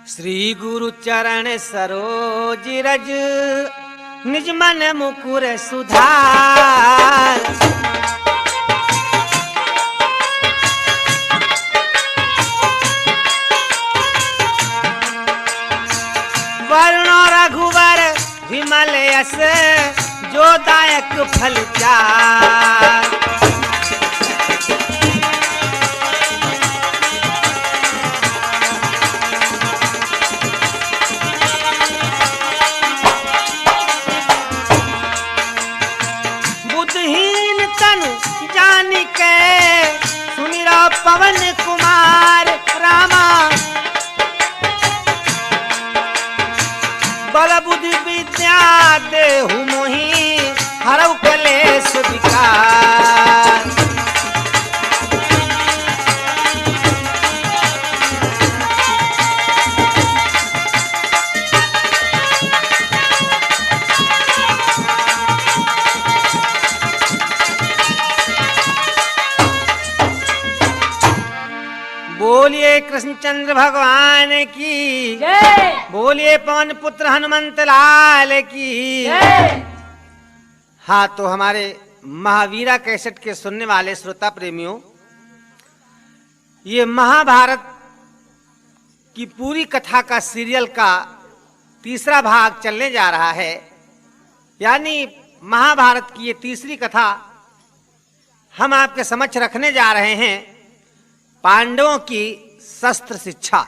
श्री गुरु चरण सरोज रज निज मन मुकुर सुधार। वर्ण रघुवर विमल यस जो दायक फल चार। बुद्धहीन तन जान के सुमिरा पवन कुमार रामा। बल बुद्धि विद्या देहु मोहि हरऊ कलेश विकार। बोलिए कृष्णचंद्र भगवान की जय। बोलिए पवन पुत्र हनुमंत लाल की जय। हाँ, तो हमारे महावीरा कैसेट के सुनने वाले श्रोता प्रेमियों, ये महाभारत की पूरी कथा का सीरियल का तीसरा भाग चलने जा रहा है। यानी महाभारत की ये तीसरी कथा हम आपके समक्ष रखने जा रहे हैं, पांडवों की शस्त्र शिक्षा।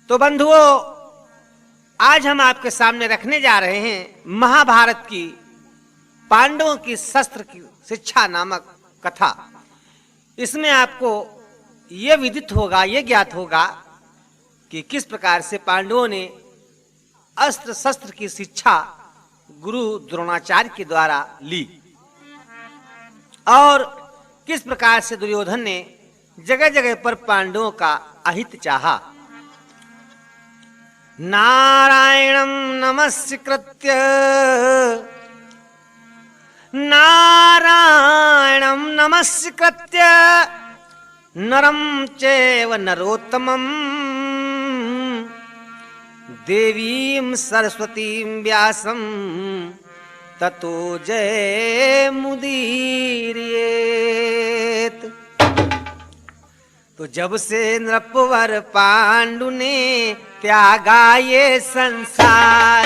तो बंधुओं, आज हम आपके सामने रखने जा रहे हैं महाभारत की पांडवों की शस्त्र की शिक्षा नामक कथा। इसमें आपको यह विदित होगा, यह ज्ञात होगा कि किस प्रकार से पांडवों ने अस्त्र शस्त्र की शिक्षा गुरु द्रोणाचार्य के द्वारा ली और किस प्रकार से दुर्योधन ने जगह जगह पर पांडवों का अहित चाहा। नारायणं नमस्कृत्य नारायणं नमस्कृत्य नरं चैव नरोत्तमं देवीं सरस्वतीं व्यासं ततो जय मुदीरयेत। तो जब से नृपवर पांडु ने त्यागा ये संसार,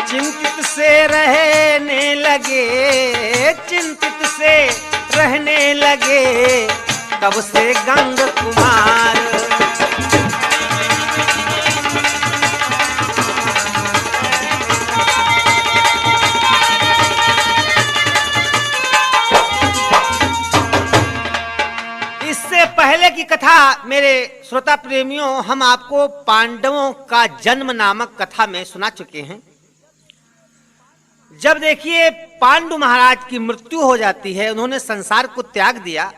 चिंतित से रहने लगे, चिंतित से रहने लगे, तब से गंग कुमार। इससे पहले की कथा मेरे श्रोता प्रेमियों, हम आपको पांडवों का जन्म नामक कथा में सुना चुके हैं। जब देखिए पांडु महाराज की मृत्यु हो जाती है, उन्होंने संसार को त्याग दिया,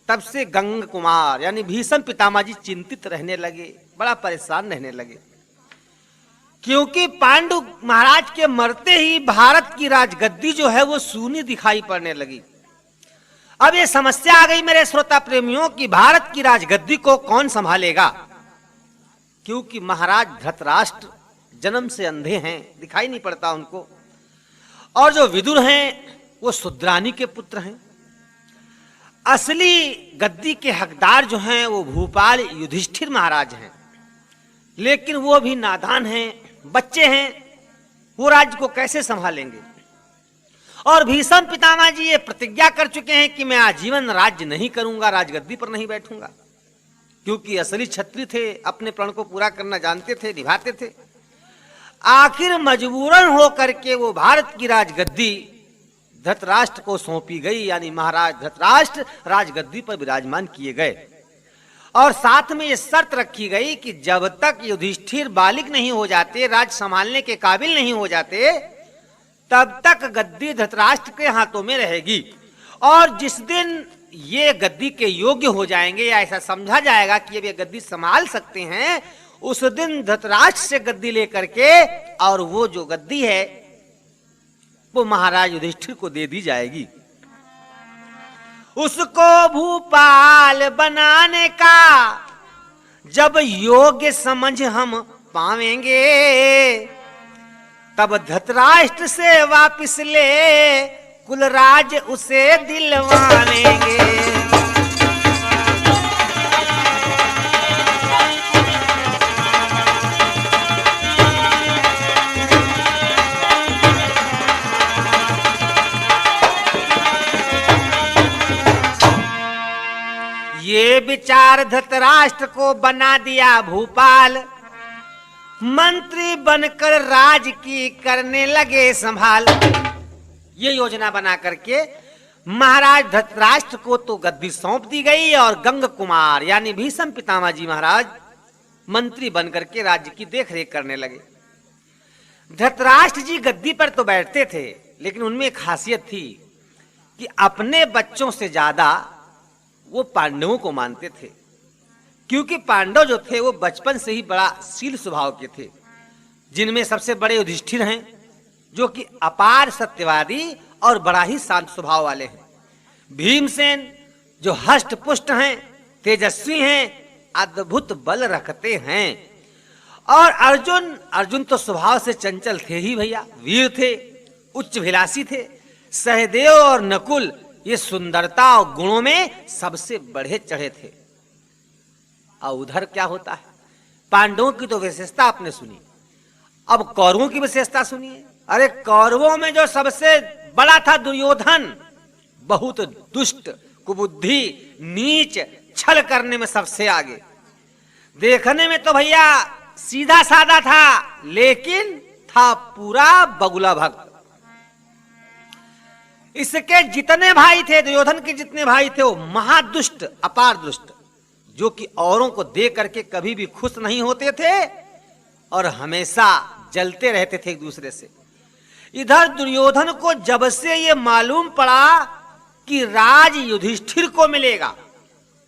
तब से गंग कुमार यानी भीष्म पितामह जी चिंतित रहने लगे, बड़ा परेशान रहने लगे। क्योंकि पांडु महाराज के मरते ही भारत की राजगद्दी जो है वो सूनी दिखाई पड़ने लगी। अब ये समस्या आ गई मेरे श्रोता प्रेमियों कि भारत की राजगद्दी को कौन संभालेगा, क्योंकि महाराज धृतराष्ट्र जन्म से अंधे हैं, दिखाई नहीं पड़ता उनको, और जो विदुर हैं वो शुद्रानी के पुत्र हैं। असली गद्दी के हकदार जो हैं वो भूपाल युधिष्ठिर महाराज हैं, लेकिन वो भी नादान हैं, बच्चे हैं, वो राज्य को कैसे संभालेंगे। और भीष्म पितामह जी ये प्रतिज्ञा कर चुके हैं कि मैं आजीवन राज्य नहीं करूंगा, राजगद्दी पर नहीं बैठूंगा, क्योंकि असली क्षत्रिय थे, अपने प्रण को पूरा करना जानते थे, निभाते थे। आखिर मजबूरन होकर के वो भारत की राजगद्दी धृतराष्ट्र को सौंपी गई, यानी महाराज धृतराष्ट्र राजगद्दी पर विराजमान किए गए। और साथ में ये शर्त रखी गई कि जब तक युधिष्ठिर बालिक नहीं हो जाते, राज संभालने के काबिल नहीं हो जाते, तब तक गद्दी धृतराष्ट्र के हाथों में रहेगी। और जिस दिन ये गद्दी के योग्य हो जाएंगे या ऐसा समझा जाएगा कि ये गद्दी संभाल सकते हैं, उस दिन धृतराष्ट्र से गद्दी लेकर के, और वो जो गद्दी है वो महाराज युधिष्ठिर को दे दी जाएगी। उसको भूपाल बनाने का जब योग्य समझ हम पावेंगे, तब धृतराष्ट्र से वापिस ले कुलराज उसे दिलवाएंगे। ये विचार धृतराष्ट्र को बना दिया भूपाल, मंत्री बनकर राज की करने लगे संभाल। ये योजना बना करके महाराज धृतराष्ट्र को तो गद्दी सौंप दी गई और गंग कुमार यानी भीष्म पितामह जी महाराज मंत्री बनकर के राज्य की देखरेख करने लगे। धृतराष्ट्र जी गद्दी पर तो बैठते थे, लेकिन उनमें एक खासियत थी कि अपने बच्चों से ज्यादा वो पांडवों को मानते थे, क्योंकि पांडव जो थे वो बचपन से ही बड़ा शील स्वभाव के थे, जिनमें सबसे बड़े युधिष्ठिर हैं जो कि अपार सत्यवादी और बड़ा ही शांत स्वभाव वाले हैं। भीमसेन जो हष्ट पुष्ट हैं, तेजस्वी हैं, अद्भुत बल रखते हैं। और अर्जुन तो स्वभाव से चंचल थे ही भैया, वीर थे, उच्चभिलाषी थे। सहदेव और नकुल ये सुंदरता और गुणों में सबसे बढ़े चढ़े थे। और उधर क्या होता है, पांडवों की तो विशेषता आपने सुनी, अब कौरवों की विशेषता सुनिए। अरे कौरवों में जो सबसे बड़ा था दुर्योधन, बहुत दुष्ट, कुबुद्धि, नीच, छल करने में सबसे आगे। देखने में तो भैया सीधा साधा था, लेकिन था पूरा बगुला भक्त। इसके जितने भाई थे, दुर्योधन के जितने भाई थे, वो महादुष्ट, अपार दुष्ट, जो कि औरों को देख करके कभी भी खुश नहीं होते थे और हमेशा जलते रहते थे एक दूसरे से। इधर दुर्योधन को जब से ये मालूम पड़ा कि राज युधिष्ठिर को मिलेगा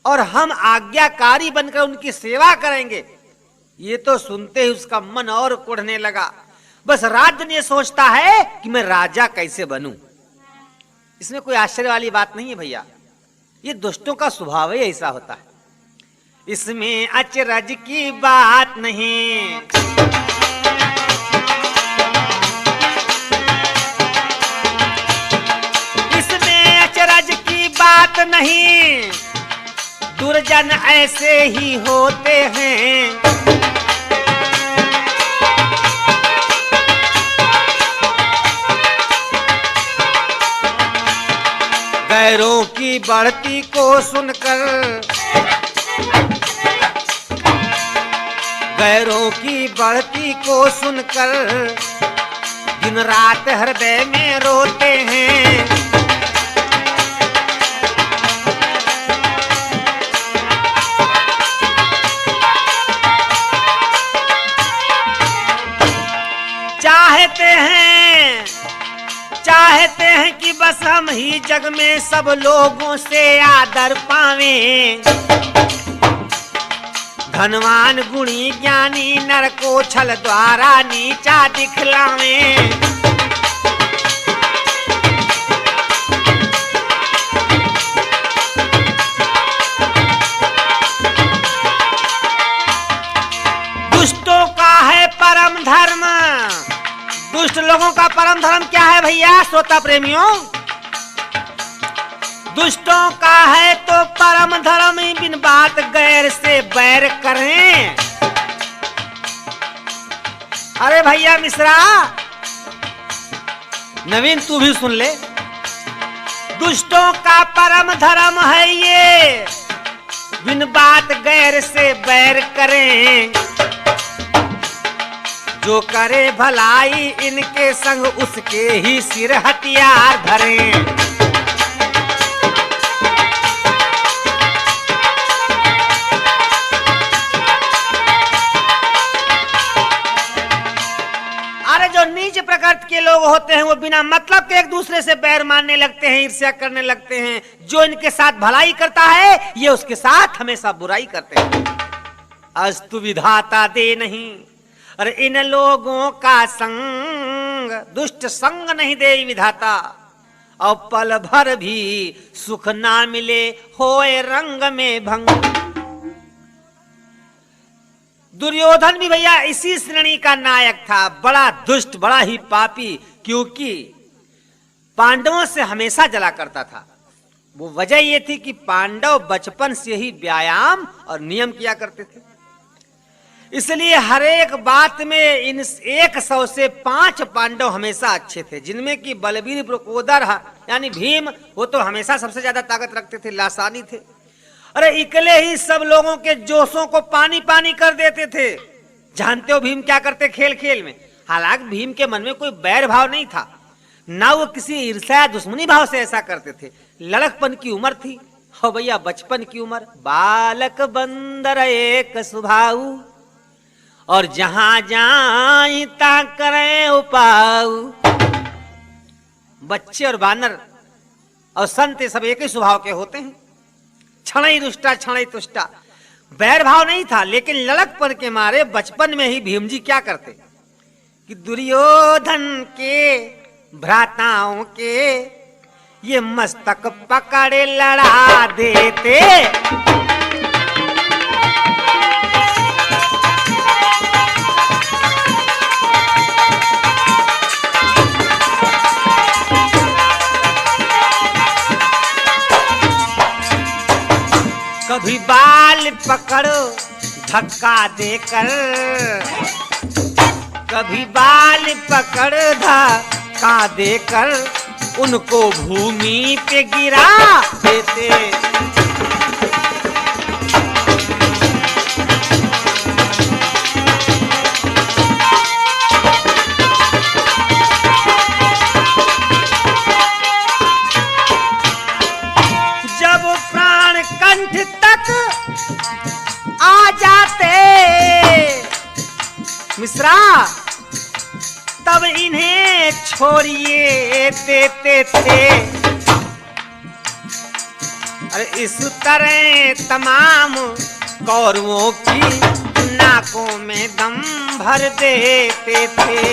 और हम आज्ञाकारी बनकर उनकी सेवा करेंगे, ये तो सुनते ही उसका मन और कुढ़ने लगा। बस रात दिन ये सोचता है कि मैं राजा कैसे बनूं। इसमें कोई आश्चर्य वाली बात नहीं है भैया, ये दुष्टों का स्वभाव ही ऐसा होता है, इसमें अचरज की बात नहीं। इसमें अचरज की बात नहीं, दुर्जन ऐसे ही होते हैं। गैरों की बढ़ती को सुनकर, गैरों की बढ़ती को सुनकर दिन रात हृदय में रोते हैं। चाहते हैं कि बस हम ही जग में सब लोगों से आदर पावें। धनवान गुणी ज्ञानी नर को छल द्वारा नीचा दिखलावें। दुष्टों का है परम धर्म। दुष्ट लोगों का परम धर्म क्या है भैया श्रोता प्रेमियों? दुष्टों का है तो परम धर्म ही बिन बात गैर से बैर करें। अरे भैया मिश्रा, नवीन तू भी सुन ले। दुष्टों का परम धर्म है ये, बिन बात गैर से बैर करें। जो करे भलाई इनके संग उसके ही सिर हथियार धरें। अरे जो नीच प्रकृति के लोग होते हैं वो बिना मतलब के एक दूसरे से बैर मानने लगते हैं, ईर्ष्या करने लगते हैं। जो इनके साथ भलाई करता है ये उसके साथ हमेशा बुराई करते हैं। अस्तु विधाता दे नहीं और इन लोगों का संग दुष्ट संग नहीं दे विधाता, और पल भर भी सुख ना मिले होए रंग में भंग। दुर्योधन भी भैया इसी श्रेणी का नायक था, बड़ा दुष्ट, बड़ा ही पापी, क्योंकि पांडवों से हमेशा जला करता था। वो वजह ये थी कि पांडव बचपन से ही व्यायाम और नियम किया करते थे, इसलिए हर एक बात में इन 100 से 5 पांडव हमेशा अच्छे थे, जिनमें कि बलवीर वृकोदर यानी भीम, वो तो हमेशा सबसे ज्यादा ताकत रखते थे, लासानी थे। अरे इकले ही सब लोगों के जोशों को पानी पानी कर देते थे। जानते हो भीम क्या करते खेल खेल में? हालांकि भीम के मन में कोई बैर भाव नहीं था, ना वो किसी ईर्ष्या दुश्मनी भाव से ऐसा करते थे। लड़कपन की उम्र थी, हो भैया बचपन की उम्र। बालक बंदर एक स्वभाव, और जहां जाई ता करे उपाऊ। बच्चे और बानर और संत सब एक ही स्वभाव के होते हैं, क्षणई रुष्टा क्षणई तुष्टा। बैर भाव नहीं था, लेकिन लड़कपन के मारे बचपन में ही भीम जी क्या करते कि दुर्योधन के भ्राताओं के ये मस्तक पकड़े लड़ा देते। कभी बाल पकड़ो धक्का देकर, कभी बाल पकड़ धक्का देकर उनको भूमि पे गिरा देते। जब प्राण कंठ तक आ जाते मिश्रा, तब इन्हें छोड़िए देते थे। अरे इस तरह तमाम कौरवों की नाकों में दम भर देते थे।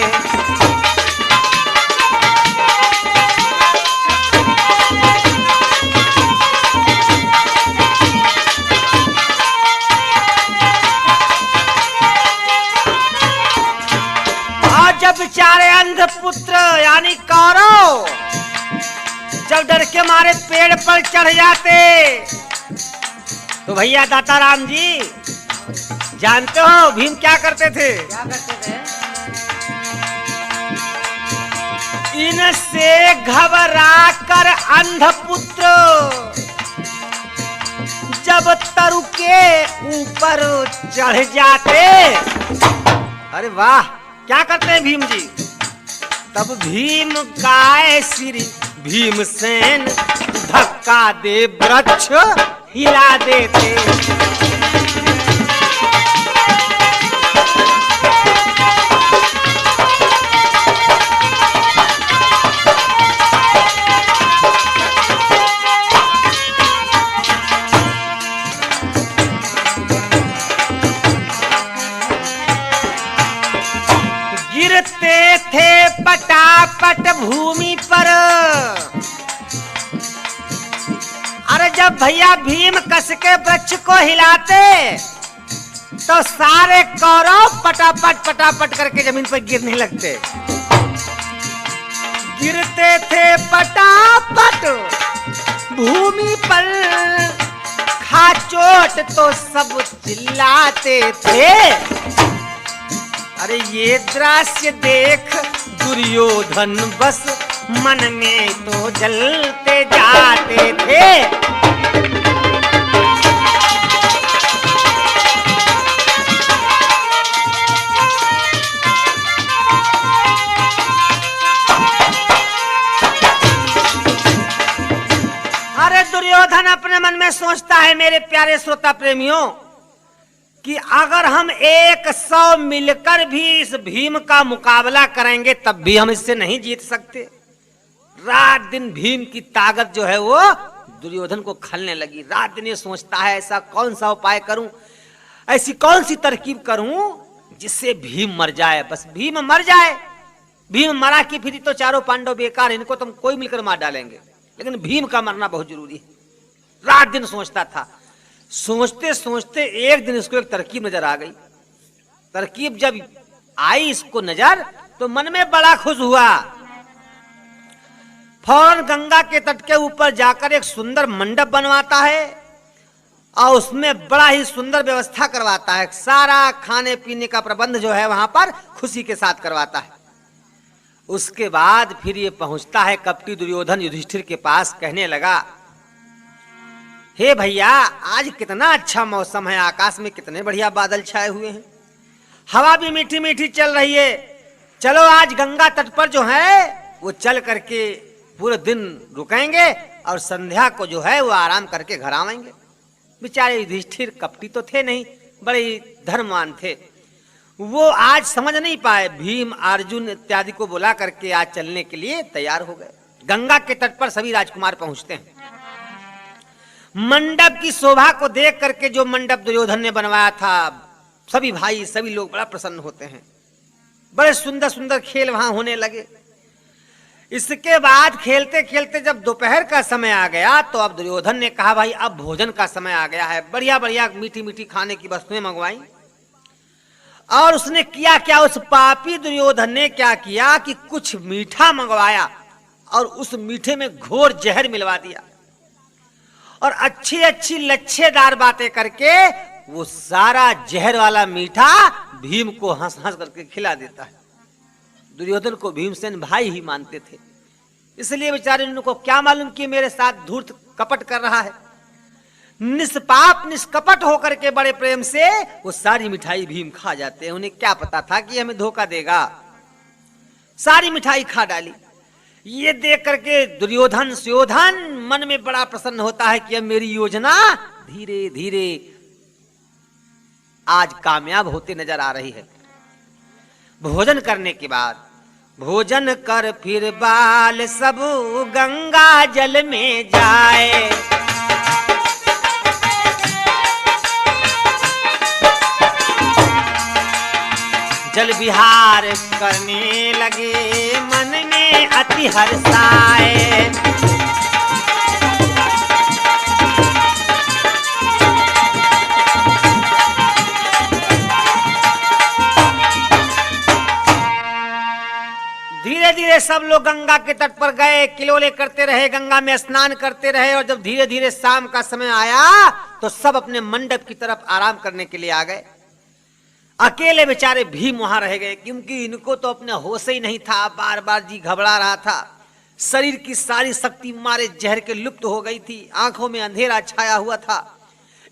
जब बेचारे अंधपुत्र यानी कौरव जब डर के मारे पेड़ पर चढ़ जाते, तो भैया दाता राम जी जानते हो भीम क्या करते थे? क्या करते थे? इनसे घबरा कर अंधपुत्र जब तरु के ऊपर चढ़ जाते, अरे वाह क्या करते हैं भीम जी? तब भीम काय श्री भीमसेन धक्का दे वृक्ष हिला देते। गिरते थे पटापट भूमि पर। अरे जब भैया भीम कस के वृक्ष को हिलाते तो सारे कौरव पटापट पटापट करके जमीन पर गिरने लगते। गिरते थे पटापट भूमि पर, खा चोट तो सब चिल्लाते थे। अरे ये दृश्य देख दुर्योधन बस मन में तो जलते जाते थे। अरे दुर्योधन अपने मन में सोचता है मेरे प्यारे श्रोता प्रेमियों कि अगर हम 100 मिलकर भी इस भीम का मुकाबला करेंगे तब भी हम इससे नहीं जीत सकते। रात दिन भीम की ताकत जो है वो दुर्योधन को खलने लगी। रात दिन ये सोचता है ऐसा कौन सा उपाय करूं, ऐसी कौन सी तरकीब करूं जिससे भीम मर जाए, बस भीम मर जाए। भीम मरा कि फिर तो चारों पांडव बेकार, इनको तुम कोई मिलकर मार डालेंगे। लेकिन भीम का मरना बहुत जरूरी है। रात दिन सोचता था। सोचते सोचते एक दिन इसको एक तरकीब नजर आ गई। तरकीब जब आई इसको नजर, तो मन में बड़ा खुश हुआ। फौरन गंगा के तट के ऊपर जाकर एक सुंदर मंडप बनवाता है और उसमें बड़ा ही सुंदर व्यवस्था करवाता है। सारा खाने पीने का प्रबंध जो है वहां पर खुशी के साथ करवाता है। उसके बाद फिर ये पहुंचता है कपटी दुर्योधन युधिष्ठिर के पास। कहने लगा, हे भैया, आज कितना अच्छा मौसम है, आकाश में कितने बढ़िया बादल छाए हुए हैं, हवा भी मीठी मीठी चल रही है। चलो आज गंगा तट पर जो है वो चल करके पूरे दिन रुकेंगे और संध्या को जो है वो आराम करके घर आवेंगे। बेचारे युधिष्ठिर कपटी तो थे नहीं, बड़े धर्मवान थे। वो आज समझ नहीं पाए। भीम अर्जुन इत्यादि को बुला करके आज चलने के लिए तैयार हो गए। गंगा के तट पर सभी राजकुमार पहुंचते हैं। मंडप की शोभा को देख करके, जो मंडप दुर्योधन ने बनवाया था, सभी भाई सभी लोग बड़ा प्रसन्न होते हैं। बड़े सुंदर सुंदर खेल वहां होने लगे। इसके बाद खेलते खेलते जब दोपहर का समय आ गया, तो अब दुर्योधन ने कहा, भाई अब भोजन का समय आ गया है। बढ़िया बढ़िया मीठी मीठी खाने की वस्तुएं मंगवाई। और उसने किया क्या, उस पापी दुर्योधन ने क्या किया कि कुछ मीठा मंगवाया और उस मीठे में घोर जहर मिलवा दिया और अच्छी अच्छी लच्छेदार बातें करके वो सारा जहर वाला मीठा भीम को हंस हंस करके खिला देता है। दुर्योधन को भीमसेन भाई ही मानते थे, इसलिए बेचारे उनको क्या मालूम कि मेरे साथ धूर्त कपट कर रहा है। निष्पाप निष्कपट होकर के बड़े प्रेम से वो सारी मिठाई भीम खा जाते हैं। उन्हें क्या पता था कि हमें धोखा देगा। सारी मिठाई खा डाली। ये देख करके दुर्योधन सुयोधन मन में बड़ा प्रसन्न होता है कि अब मेरी योजना धीरे धीरे आज कामयाब होते नजर आ रही है। भोजन करने के बाद, भोजन कर फिर बाल सब गंगा जल में जाए, जल विहार करने लगे मन में अति हर्षाए। धीरे धीरे सब लोग गंगा के तट पर गए, किलोले करते रहे, गंगा में स्नान करते रहे। और जब धीरे धीरे शाम का समय आया तो सब अपने मंडप की तरफ आराम करने के लिए आ गए। अकेले बेचारे भीम वहां रह गए, क्योंकि इनको तो अपने होश ही नहीं था। बार बार जी घबरा रहा था। शरीर की सारी शक्ति मारे जहर के लुप्त हो गई थी। आंखों में अंधेरा छाया हुआ था।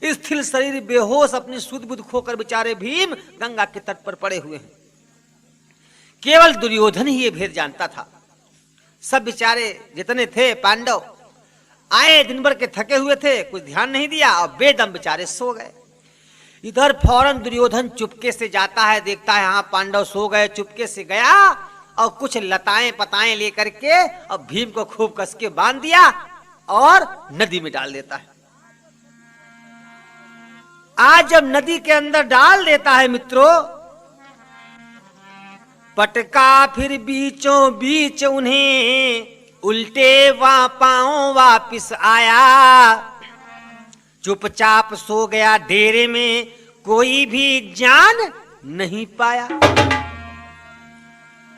स्थिर शरीर बेहोश अपनी सुध बुध खोकर बेचारे भीम गंगा के तट पर पड़े हुए हैं। केवल दुर्योधन ही ये भेद जानता था। सब बेचारे जितने थे पांडव आए, दिन भर के थके हुए थे, कुछ ध्यान नहीं दिया और बेदम बेचारे सो गए। इधर फौरन दुर्योधन चुपके से जाता है, देखता है हाँ पांडव सो गए। चुपके से गया और कुछ लताएं पताएं लेकर के और भीम को खूब कस के बांध दिया और नदी में डाल देता है। आज जब नदी के अंदर डाल देता है मित्रों, पटका फिर बीचों बीच उन्हें उल्टे पांव वापिस आया। चुपचाप सो गया डेरे में, कोई भी जान नहीं पाया।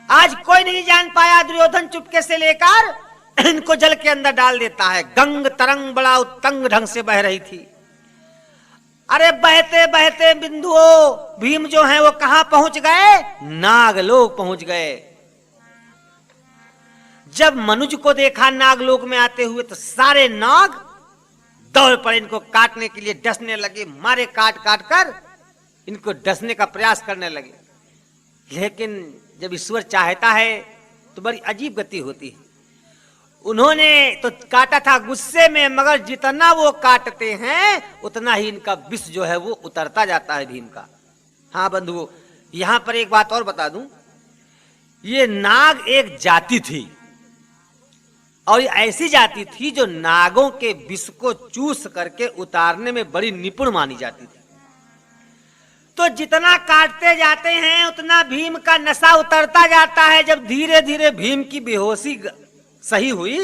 आज कोई नहीं जान पाया। दुर्योधन चुपके से लेकर इनको जल के अंदर डाल देता है। गंग तरंग बड़ा उत्तंग ढंग से बह रही थी। अरे बहते बहते बिंदुओं भीम जो है वो कहां पहुंच गए, नागलोक पहुंच गए। जब मनुज को देखा नागलोक में आते हुए तो सारे नाग दौड़ पड़े, इनको काटने के लिए डसने लगे। मारे काट काट कर इनको डसने का प्रयास करने लगे। लेकिन जब ईश्वर चाहता है तो बड़ी अजीब गति होती है। उन्होंने तो काटा था गुस्से में, मगर जितना वो काटते हैं उतना ही इनका विष जो है वो उतरता जाता है भीम का। हाँ बंधुओं, यहां पर एक बात और बता दूं, ये नाग एक जाति थी और ये ऐसी जाति थी जो नागों के विष को चूस करके उतारने में बड़ी निपुण मानी जाती थी। तो जितना काटते जाते हैं उतना भीम का नशा उतरता जाता है। जब धीरे धीरे भीम की बेहोशी सही हुई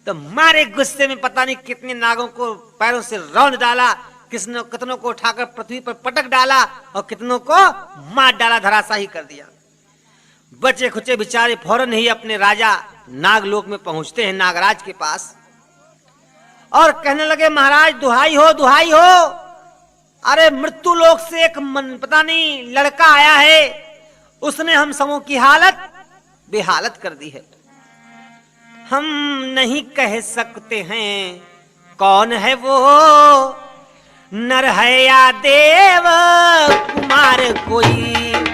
तो मारे गुस्से में पता नहीं कितने नागों को पैरों से रौंद डाला, कितनों को उठाकर पृथ्वी पर पटक डाला और कितनों को मार डाला, धराशाही कर दिया। बचे खुचे बेचारे फौरन ही अपने राजा नागलोक में पहुंचते हैं, नागराज के पास, और कहने लगे महाराज दुहाई हो, दुहाई हो, अरे मृत्यु लोक से एक पता नहीं लड़का आया है, उसने हम सबों की हालत बेहालत कर दी है। हम नहीं कह सकते हैं कौन है वो, नर है या देव कुमार कोई।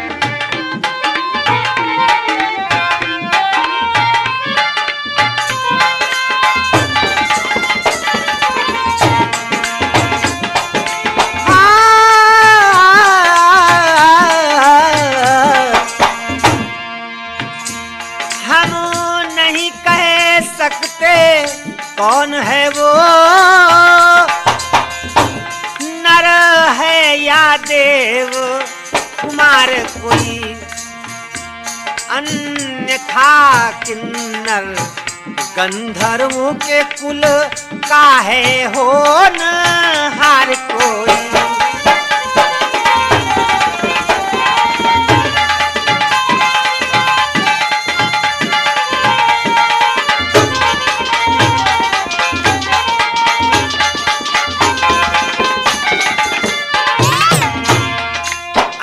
कौन है वो, नर है या देव कुमार कोई, अन्यथा किन्नर गंधर्वों के कुल का है होनहार कोई।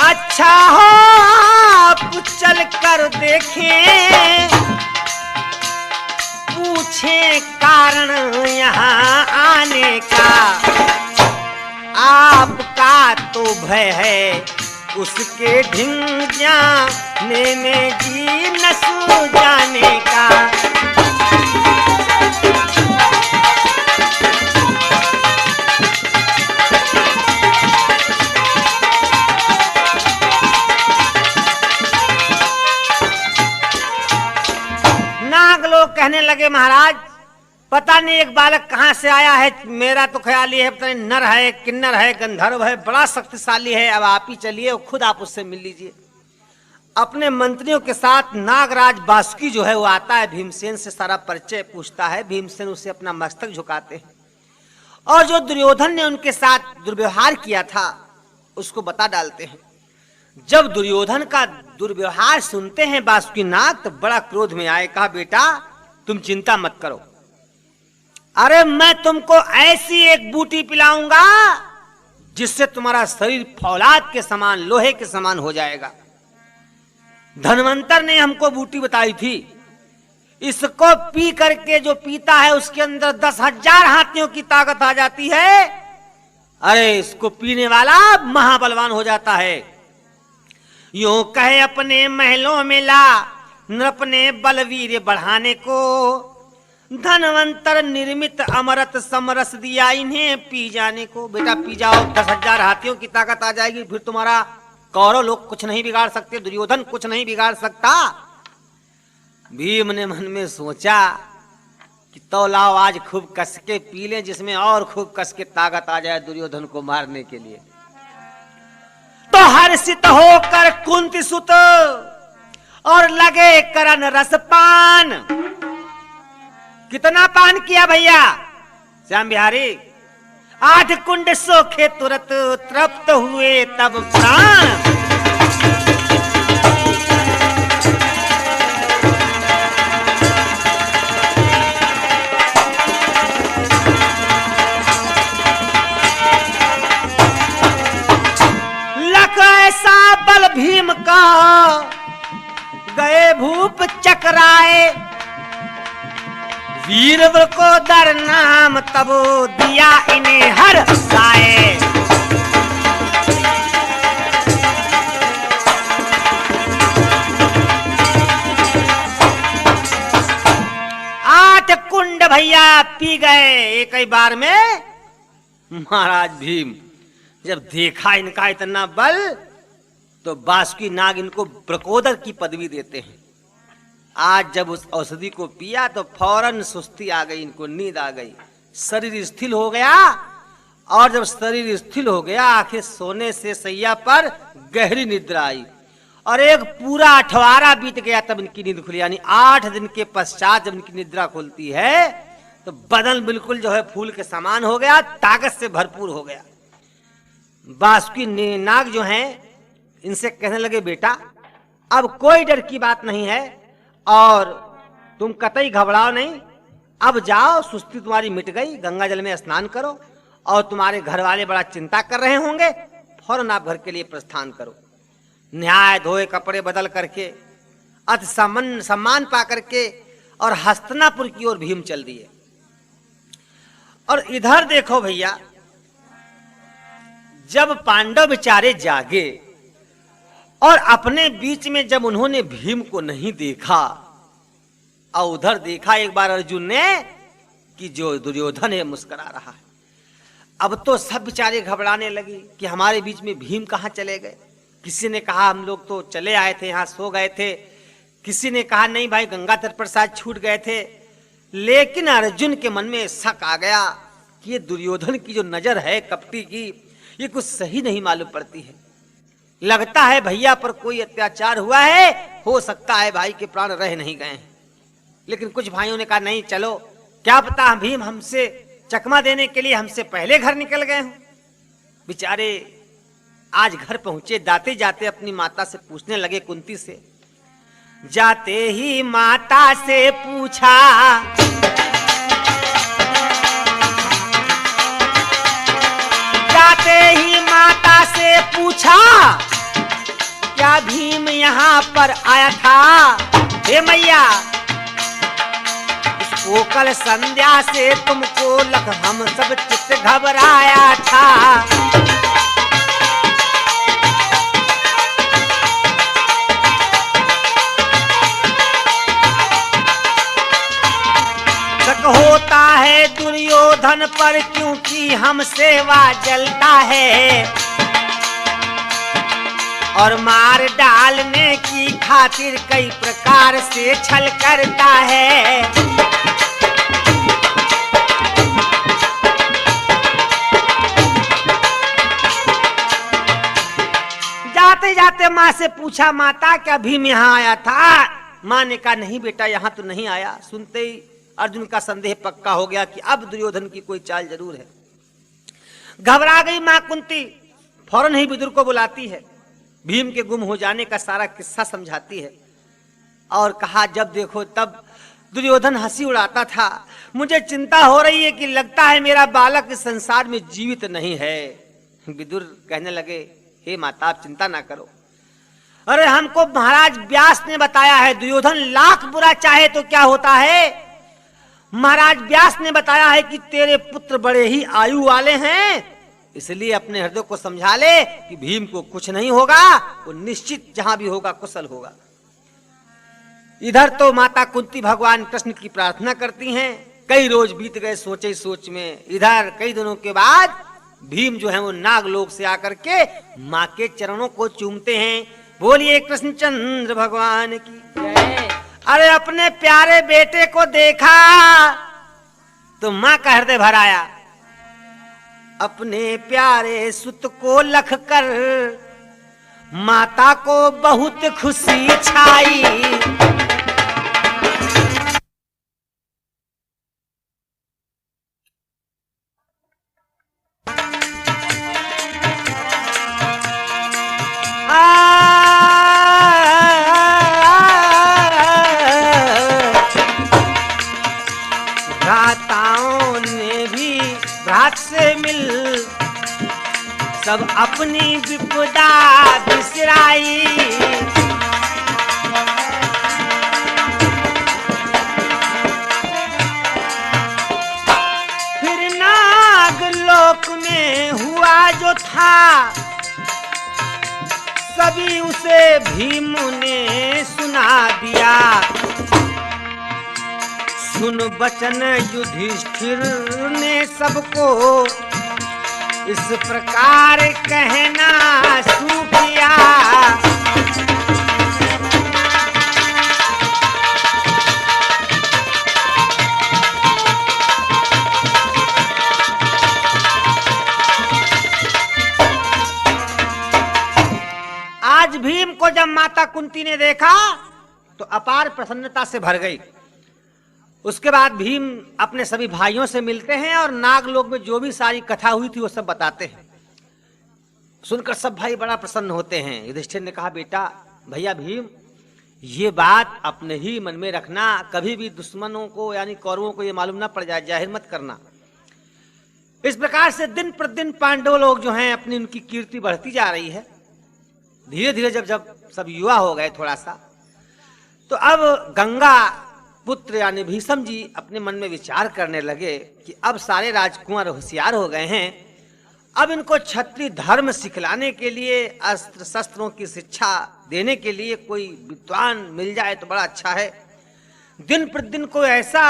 अच्छा हो आप चल कर देखें, पूछें कारण यहाँ आने का, आपका तो भय है उसके ढिंग जाने में जी न सू जाने का। कहने लगे महाराज पता नहीं एक बालक कहां से आया है, मेरा तो ख्याल ये है पता नहीं नर है, किन्नर है, गंधर्व है, बड़ा शक्तिशाली है। अब आप ही चलिए और खुद आप उससे मिल लीजिए। अपने मंत्रियों के साथ नागराज बासुकी जो है वो आता है, भीमसेन से सारा परिचय पूछता है। भीमसेन उसे अपना मस्तक झुकाते हैं और जो दुर्योधन ने उनके साथ दुर्व्यवहार किया था उसको बता डालते हैं। जब दुर्योधन का दुर्व्यवहार सुनते हैं बासुकी नाग तो बड़ा क्रोध में आए, कहा बेटा तुम चिंता मत करो, अरे मैं तुमको ऐसी एक बूटी पिलाऊंगा जिससे तुम्हारा शरीर फौलाद के समान, लोहे के समान हो जाएगा। धनवंतर ने हमको बूटी बताई थी, इसको पी करके जो पीता है उसके अंदर 10,000 हाथियों की ताकत आ जाती है। अरे इसको पीने वाला महाबलवान हो जाता है। यूं कहे अपने महलों में ला नृप ने बलवीर बढ़ाने को, धनवंतर निर्मित अमृत समरस दिया इन्हें पी जाने को। बेटा पी जाओ, 10,000 हाथियों की ताकत आ जाएगी, फिर तुम्हारा कौरव लोग कुछ नहीं बिगाड़ सकते, दुर्योधन कुछ नहीं बिगाड़ सकता। भीम ने मन में सोचा कि तो लाओ आज खूब कस के पी ले, जिसमें और खूब कस के ताकत आ जाए दुर्योधन को मारने के लिए। तो हर्षित होकर कुंती सुत और लगे करन रसपान। कितना पान किया भैया श्याम बिहारी? 8 कुंड सोखे तुरत तृप्त हुए तब प्राण। लख ऐसा बल भीम का गए भूप चकराए, वीरवर को दर नाम तब दिया इन्हें हर साए। 8 कुंड भैया पी गए एक ही बार में। महाराज भीम जब देखा इनका इतना बल तो बासुकी नाग इनको प्रकोदर की पदवी देते हैं। आज जब उस औषधि को पिया तो फौरन सुस्ती आ गई, इनको नींद आ गई, शरीर स्थिर हो गया और जब शरीर स्थिर हो गया, आंखें सोने से सैया पर गहरी निद्रा आई और एक पूरा 18 बीत गया तब इनकी नींद खुली। यानी 8 दिन के पश्चात जब इनकी निद्रा खुलती है तो बदन बिल्कुल जो है फूल के समान हो गया, ताकत से भरपूर हो गया। बासुकी नाग जो है इनसे कहने लगे, बेटा अब कोई डर की बात नहीं है और तुम कतई घबराओ नहीं, अब जाओ, सुस्ती तुम्हारी मिट गई, गंगा जल में स्नान करो और तुम्हारे घर वाले बड़ा चिंता कर रहे होंगे, फौरन आप घर के लिए प्रस्थान करो। न्याय धोए कपड़े बदल करके अति सम्मान पा करके और हस्तिनापुर की ओर भीम चल दिए। और इधर देखो भैया, जब पांडव बेचारे जागे और अपने बीच में जब उन्होंने भीम को नहीं देखा और उधर देखा एक बार अर्जुन ने कि जो दुर्योधन है मुस्कुरा रहा है, अब तो सब बेचारे घबराने लगे कि हमारे बीच में भीम कहां चले गए। किसी ने कहा हम लोग तो चले आए थे, यहां सो गए थे, किसी ने कहा नहीं भाई गंगा तट पर शायद छूट गए थे। लेकिन अर्जुन के मन में शक आ गया कि ये दुर्योधन की जो नजर है कपटी की, ये कुछ सही नहीं मालूम पड़ती है। लगता है भैया पर कोई अत्याचार हुआ है, हो सकता है भाई के प्राण रह नहीं गए हैं। लेकिन कुछ भाइयों ने कहा नहीं चलो, क्या पता भीम हमसे चकमा देने के लिए हमसे पहले घर निकल गए हों। बेचारे आज घर पहुंचे, जाते जाते अपनी माता से पूछने लगे, कुंती से, जाते ही माता से पूछा, जाते ही माता से पूछा, क्या भीम यहाँ पर आया था। हे मैया, वो कल संध्या से तुमको लख हम सब चित्त घबराया था। शक होता है दुर्योधन पर क्योंकि हम सेवा जलता है और मार डालने की खातिर कई प्रकार से छल करता है। जाते जाते माँ से पूछा, माता क्या भीम यहाँ आया था। माँ ने कहा नहीं बेटा, यहाँ तो नहीं आया। सुनते ही अर्जुन का संदेह पक्का हो गया कि अब दुर्योधन की कोई चाल जरूर है। घबरा गई माँ कुंती, फौरन ही विदुर को बुलाती है, भीम के गुम हो जाने का सारा किस्सा समझाती है और कहा जब देखो तब दुर्योधन हंसी उड़ाता था, मुझे चिंता हो रही है कि लगता है मेरा बालक इस संसार में जीवित नहीं है। विदुर कहने लगे, हे माता आप चिंता ना करो, अरे हमको महाराज व्यास ने बताया है दुर्योधन लाख बुरा चाहे तो क्या होता है। महाराज व्यास ने बताया है कि तेरे पुत्र बड़े ही आयु वाले हैं, इसलिए अपने हृदय को समझा ले कि भीम को कुछ नहीं होगा, वो निश्चित जहां भी होगा कुशल होगा। इधर तो माता कुंती भगवान कृष्ण की प्रार्थना करती हैं। कई रोज बीत गए सोचे सोच में। इधर कई दिनों के बाद भीम जो है वो नागलोक से आकर के माँ के चरणों को चूमते हैं। बोलिए कृष्णचंद्र भगवान की जय। अरे अपने प्यारे बेटे को देखा तो माँ का हृदय भर आया। अपने प्यारे सुत को लख कर माता को बहुत खुशी छाई। भ्राताओं ने भी भ्रात से मिल सब अपनी विपदा बिसराई। फिर नागलोक में हुआ जो था सभी उसे भीम ने सुना दिया। सुन बचन युधिष्ठिर ने सबको इस प्रकार कहना शुरू किया। माता कुंती ने देखा तो अपार प्रसन्नता से भर गई। उसके बाद भीम अपने सभी भाइयों से मिलते हैं और नागलोक में जो भी सारी कथा हुई थी वो सब बताते हैं। सुनकर सब भाई बड़ा प्रसन्न होते हैं। युधिष्ठिर ने कहा, बेटा भैया भीम, ये बात अपने ही मन में रखना, कभी भी दुश्मनों को यानी कौरवों को ये मालूम ना पड़ जाए, जाहिर मत करना। इस प्रकार से दिन प्रतिदिन पांडव लोग जो हैं अपनी उनकी कीर्ति बढ़ती जा रही है। धीरे धीरे जब जब सब युवा हो गए थोड़ा सा, तो अब गंगा पुत्र यानी भीष्म जी अपने मन में विचार करने लगे कि अब सारे राजकुमार होशियार हो गए हैं, अब इनको क्षत्रिय धर्म सिखलाने के लिए, अस्त्र शस्त्रों की शिक्षा देने के लिए कोई विद्वान मिल जाए तो बड़ा अच्छा है। दिन प्रतिदिन कोई ऐसा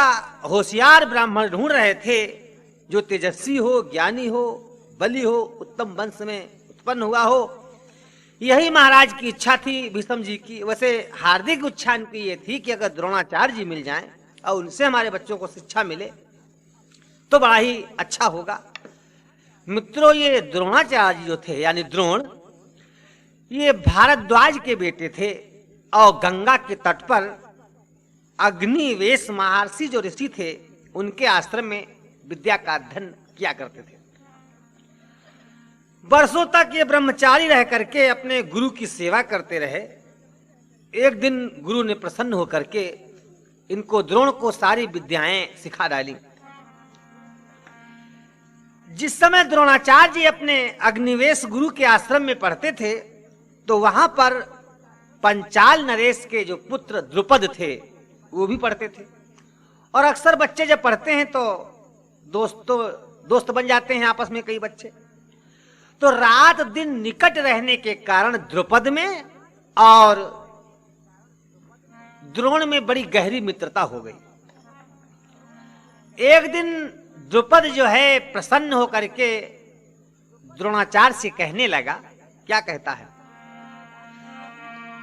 होशियार ब्राह्मण ढूंढ रहे थे जो तेजस्वी हो, ज्ञानी हो, बली हो, उत्तम वंश में उत्पन्न हुआ हो। यही महाराज की इच्छा थी भीष्म जी की। वैसे हार्दिक इच्छा इनकी ये थी कि अगर द्रोणाचार्य जी मिल जाएं और उनसे हमारे बच्चों को शिक्षा मिले तो बड़ा ही अच्छा होगा। मित्रों, ये द्रोणाचार्य जी जो थे यानी द्रोण, ये भारद्वाज के बेटे थे और गंगा के तट पर अग्निवेश महर्षि जो ऋषि थे उनके आश्रम में विद्या का अध्ययन किया करते थे। वर्षों तक ये ब्रह्मचारी रह करके अपने गुरु की सेवा करते रहे। एक दिन गुरु ने प्रसन्न होकर के इनको, द्रोण को, सारी विद्याएं सिखा डाली। जिस समय द्रोणाचार्य जी अपने अग्निवेश गुरु के आश्रम में पढ़ते थे तो वहां पर पंचाल नरेश के जो पुत्र द्रुपद थे वो भी पढ़ते थे। और अक्सर बच्चे जब पढ़ते हैं तो दोस्त बन जाते हैं आपस में कई बच्चे। तो रात दिन निकट रहने के कारण द्रुपद में और द्रोण में बड़ी गहरी मित्रता हो गई। एक दिन द्रुपद जो है प्रसन्न होकर के द्रोणाचार्य से कहने लगा, क्या कहता है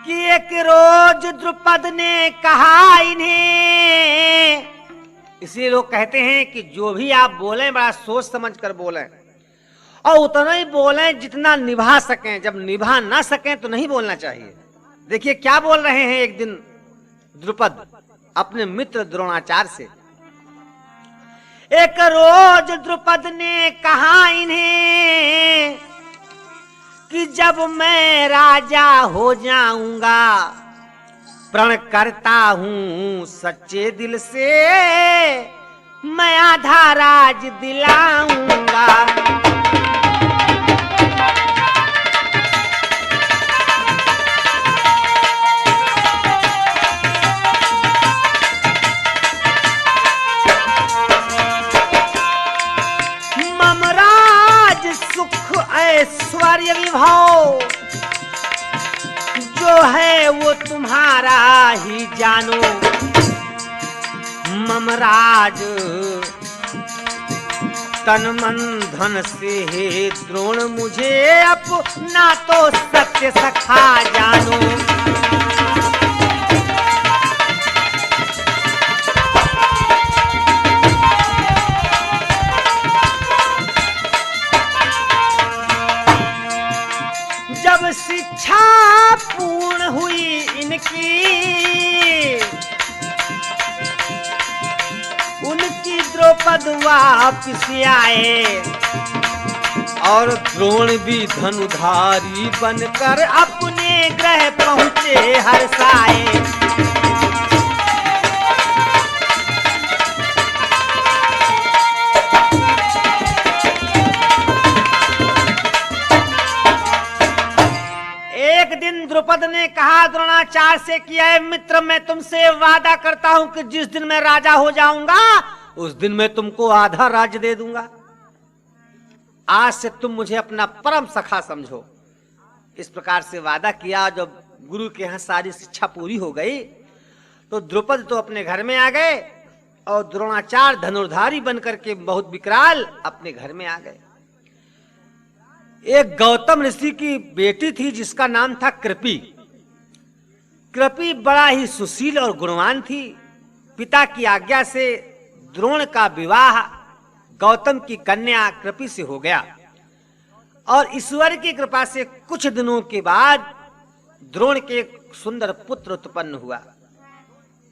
कि एक रोज द्रुपद ने कहा इन्हें, इसलिए लोग कहते हैं कि जो भी आप बोलें बड़ा सोच समझ कर बोलें और उतना ही बोलें जितना निभा सकें। जब निभा ना सकें तो नहीं बोलना चाहिए। देखिए क्या बोल रहे हैं एक दिन द्रुपद अपने मित्र द्रोणाचार्य से। एक रोज द्रुपद ने कहा इन्हें कि जब मैं राजा हो जाऊंगा, प्रण करता हूं सच्चे दिल से, मैं आधा राज दिलाऊंगा। ऐश्वर्य विभव जो है वो तुम्हारा ही जानो, ममराज तन मन धन से हे द्रोण मुझे अपना तो सत्य सखा जानो। शिक्षा पूर्ण हुई इनकी, उनकी द्रौपद वापिस आए और द्रोण भी धनुधारी बनकर अपने ग्रह पहुंचे हर्षाए। द्रुपद ने कहा द्रोणाचार्य से कि ऐ मित्र, मैं तुमसे वादा करता हूं कि जिस दिन मैं राजा हो जाऊंगा उस दिन मैं तुमको आधा राज्य दे दूंगा। आज से तुम मुझे अपना परम सखा समझो। इस प्रकार से वादा किया। जब गुरु के यहाँ सारी शिक्षा पूरी हो गई तो द्रुपद तो अपने घर में आ गए और द्रोणाचार्य धनुर्धारी बनकर के बहुत विकराल अपने घर में आ गए। एक गौतम ऋषि की बेटी थी जिसका नाम था कृपि। कृपि बड़ा ही सुशील और गुणवान थी। पिता की आज्ञा से द्रोण का विवाह गौतम की कन्या कृपि से हो गया और ईश्वर की कृपा से कुछ दिनों के बाद द्रोण के सुंदर पुत्र उत्पन्न हुआ।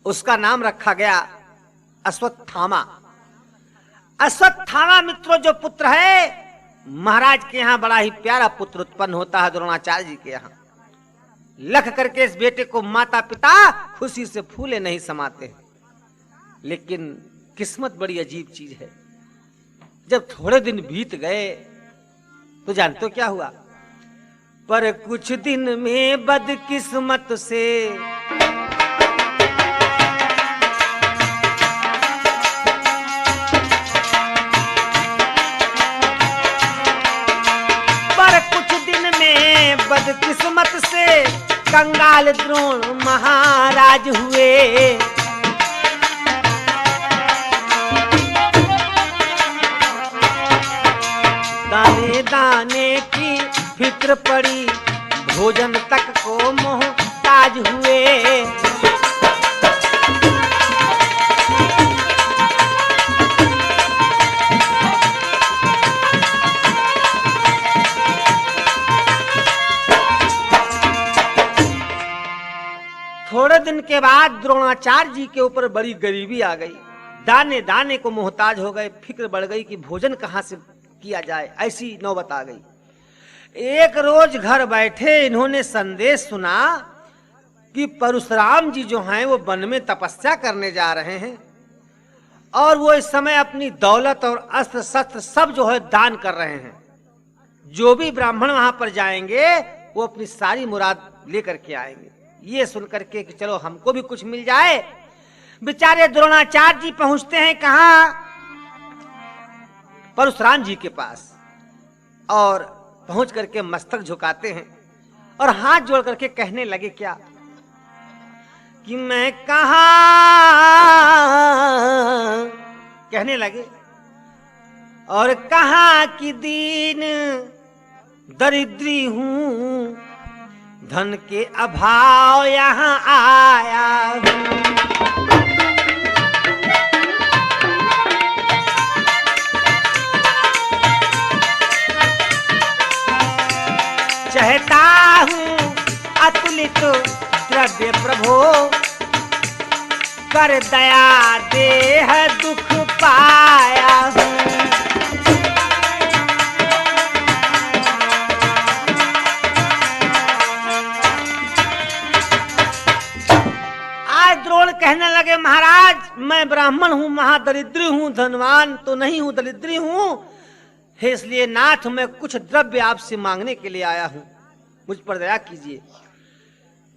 उसका नाम रखा गया अश्वत्थामा। अश्वत्थामा मित्रों जो पुत्र है, महाराज के यहाँ बड़ा ही प्यारा पुत्र उत्पन्न होता है द्रोणाचार्य जी के यहाँ। लख करके इस बेटे को माता पिता खुशी से फूले नहीं समाते। लेकिन किस्मत बड़ी अजीब चीज है। जब थोड़े दिन बीत गए तो जानते हो क्या हुआ? पर कुछ दिन में बदकिस्मत से बदकिस्मत से कंगाल द्रोण महाराज हुए। दाने दाने की फिक्र पड़ी, भोजन तक को मोहताज हुए। थोड़े दिन के बाद द्रोणाचार्य जी के ऊपर बड़ी गरीबी आ गई। दाने दाने को मोहताज हो गए। फिक्र बढ़ गई कि भोजन कहां से किया जाए, ऐसी नौबत आ गई। एक रोज घर बैठे इन्होंने संदेश सुना कि परशुराम जी जो हैं वो वन में तपस्या करने जा रहे हैं और वो इस समय अपनी दौलत और अस्त्र शस्त्र सब जो है दान कर रहे हैं। जो भी ब्राह्मण वहां पर जाएंगे वो अपनी सारी मुराद लेकर के आएंगे। ये सुनकर के कि चलो हमको भी कुछ मिल जाए। बेचारे द्रोणाचार्य जी पहुंचते हैं कहां? परशुराम जी के पास। और पहुंच करके मस्तक झुकाते हैं और हाथ जोड़ करके कहने लगे क्या कि मैं कहां, कहने लगे और कहां की दीन दरिद्री हूं, धन के अभाव यहां आया हूं। चाहता हूं अतुलित द्रव्य प्रभो, कर दया देह दुख पाया हूं। द्रोण कहने लगे महाराज मैं ब्राह्मण हूं, महादरिद्री हूं, धनवान तो नहीं हूं, दरिद्री हूं, है इसलिए नाथ मैं कुछ द्रव्य आपसे मांगने के लिए आया हूं, मुझ पर दया कीजिए।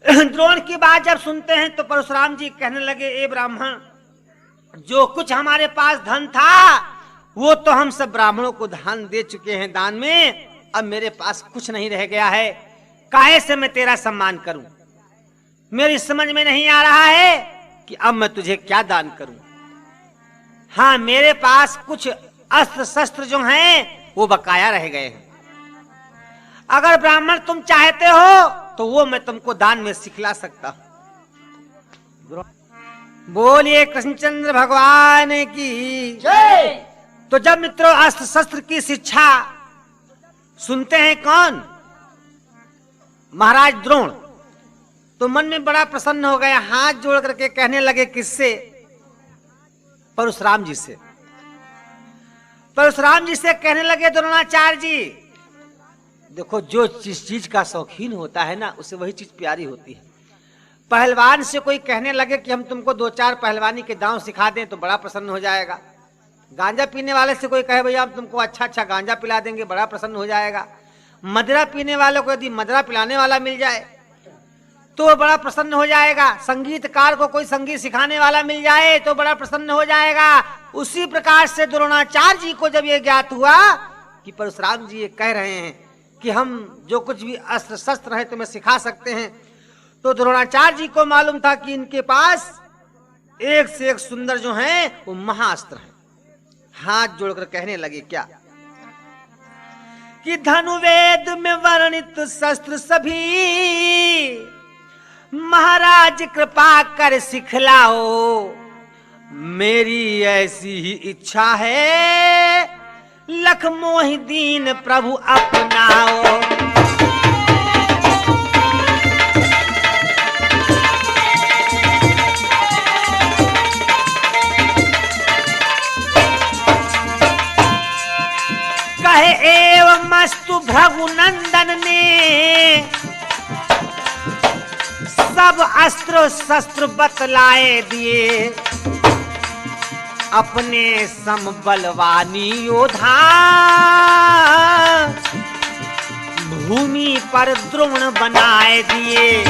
द्रोण की बात जब सुनते हैं तो परशुराम जी कहने लगे ए ब्राह्मण, जो कुछ हमारे पास धन था वो तो हम सब ब्राह्मणों को दान दे चुके हैं दान में, अब मेरे पास कुछ नहीं रह गया है, काहे से मैं तेरा सम्मान करूं? मेरी समझ में नहीं आ रहा है कि अब मैं तुझे क्या दान करूं। हाँ मेरे पास कुछ अस्त्र शस्त्र जो हैं वो बकाया रह गए हैं, अगर ब्राह्मण तुम चाहते हो तो वो मैं तुमको दान में सिखला सकता हूं। बोलिए कृष्णचंद्र भगवान की जय। तो जब मित्रों अस्त्र शस्त्र की शिक्षा सुनते हैं कौन? महाराज द्रोण, तो मन में बड़ा प्रसन्न हो गया, हाथ जोड़ करके कहने लगे किससे? परशुराम जी से। परशुराम जी से कहने लगे द्रोणाचार्य जी देखो जो जिस चीज का शौकीन होता है ना उसे वही चीज प्यारी होती है। पहलवान से कोई कहने लगे कि हम तुमको 2-4 पहलवानी के दांव सिखा दें तो बड़ा प्रसन्न हो जाएगा। गांजा पीने वाले से कोई कहे भैया हम तुमको अच्छा अच्छा गांजा पिला देंगे, बड़ा प्रसन्न हो जाएगा। मदिरा पीने वाले को यदि मदिरा पिलाने वाला मिल जाए तो वो बड़ा प्रसन्न हो जाएगा। संगीतकार को कोई संगीत सिखाने वाला मिल जाए तो बड़ा प्रसन्न हो जाएगा। उसी प्रकार से द्रोणाचार्य जी को जब ये ज्ञात हुआ कि परशुराम जी ये कह रहे हैं कि हम जो कुछ भी अस्त्र शस्त्र है तुम्हें सिखा सकते हैं, तो द्रोणाचार्य जी को मालूम था कि इनके पास एक से एक सुंदर जो हैं वो महाअस्त्र हैं। हाथ जोड़कर कहने लगे क्या कि धनुर्वेद में वर्णित शस्त्र सभी महाराज कृपा कर सिखलाओ, मेरी ऐसी ही इच्छा है लख मोहि दीन प्रभु अपनाओ। रघुनंदन ने सब अस्त्र शस्त्र बतलाए दिए, अपने समबलवानी योद्धा भूमि पर द्रोण बनाए दिए।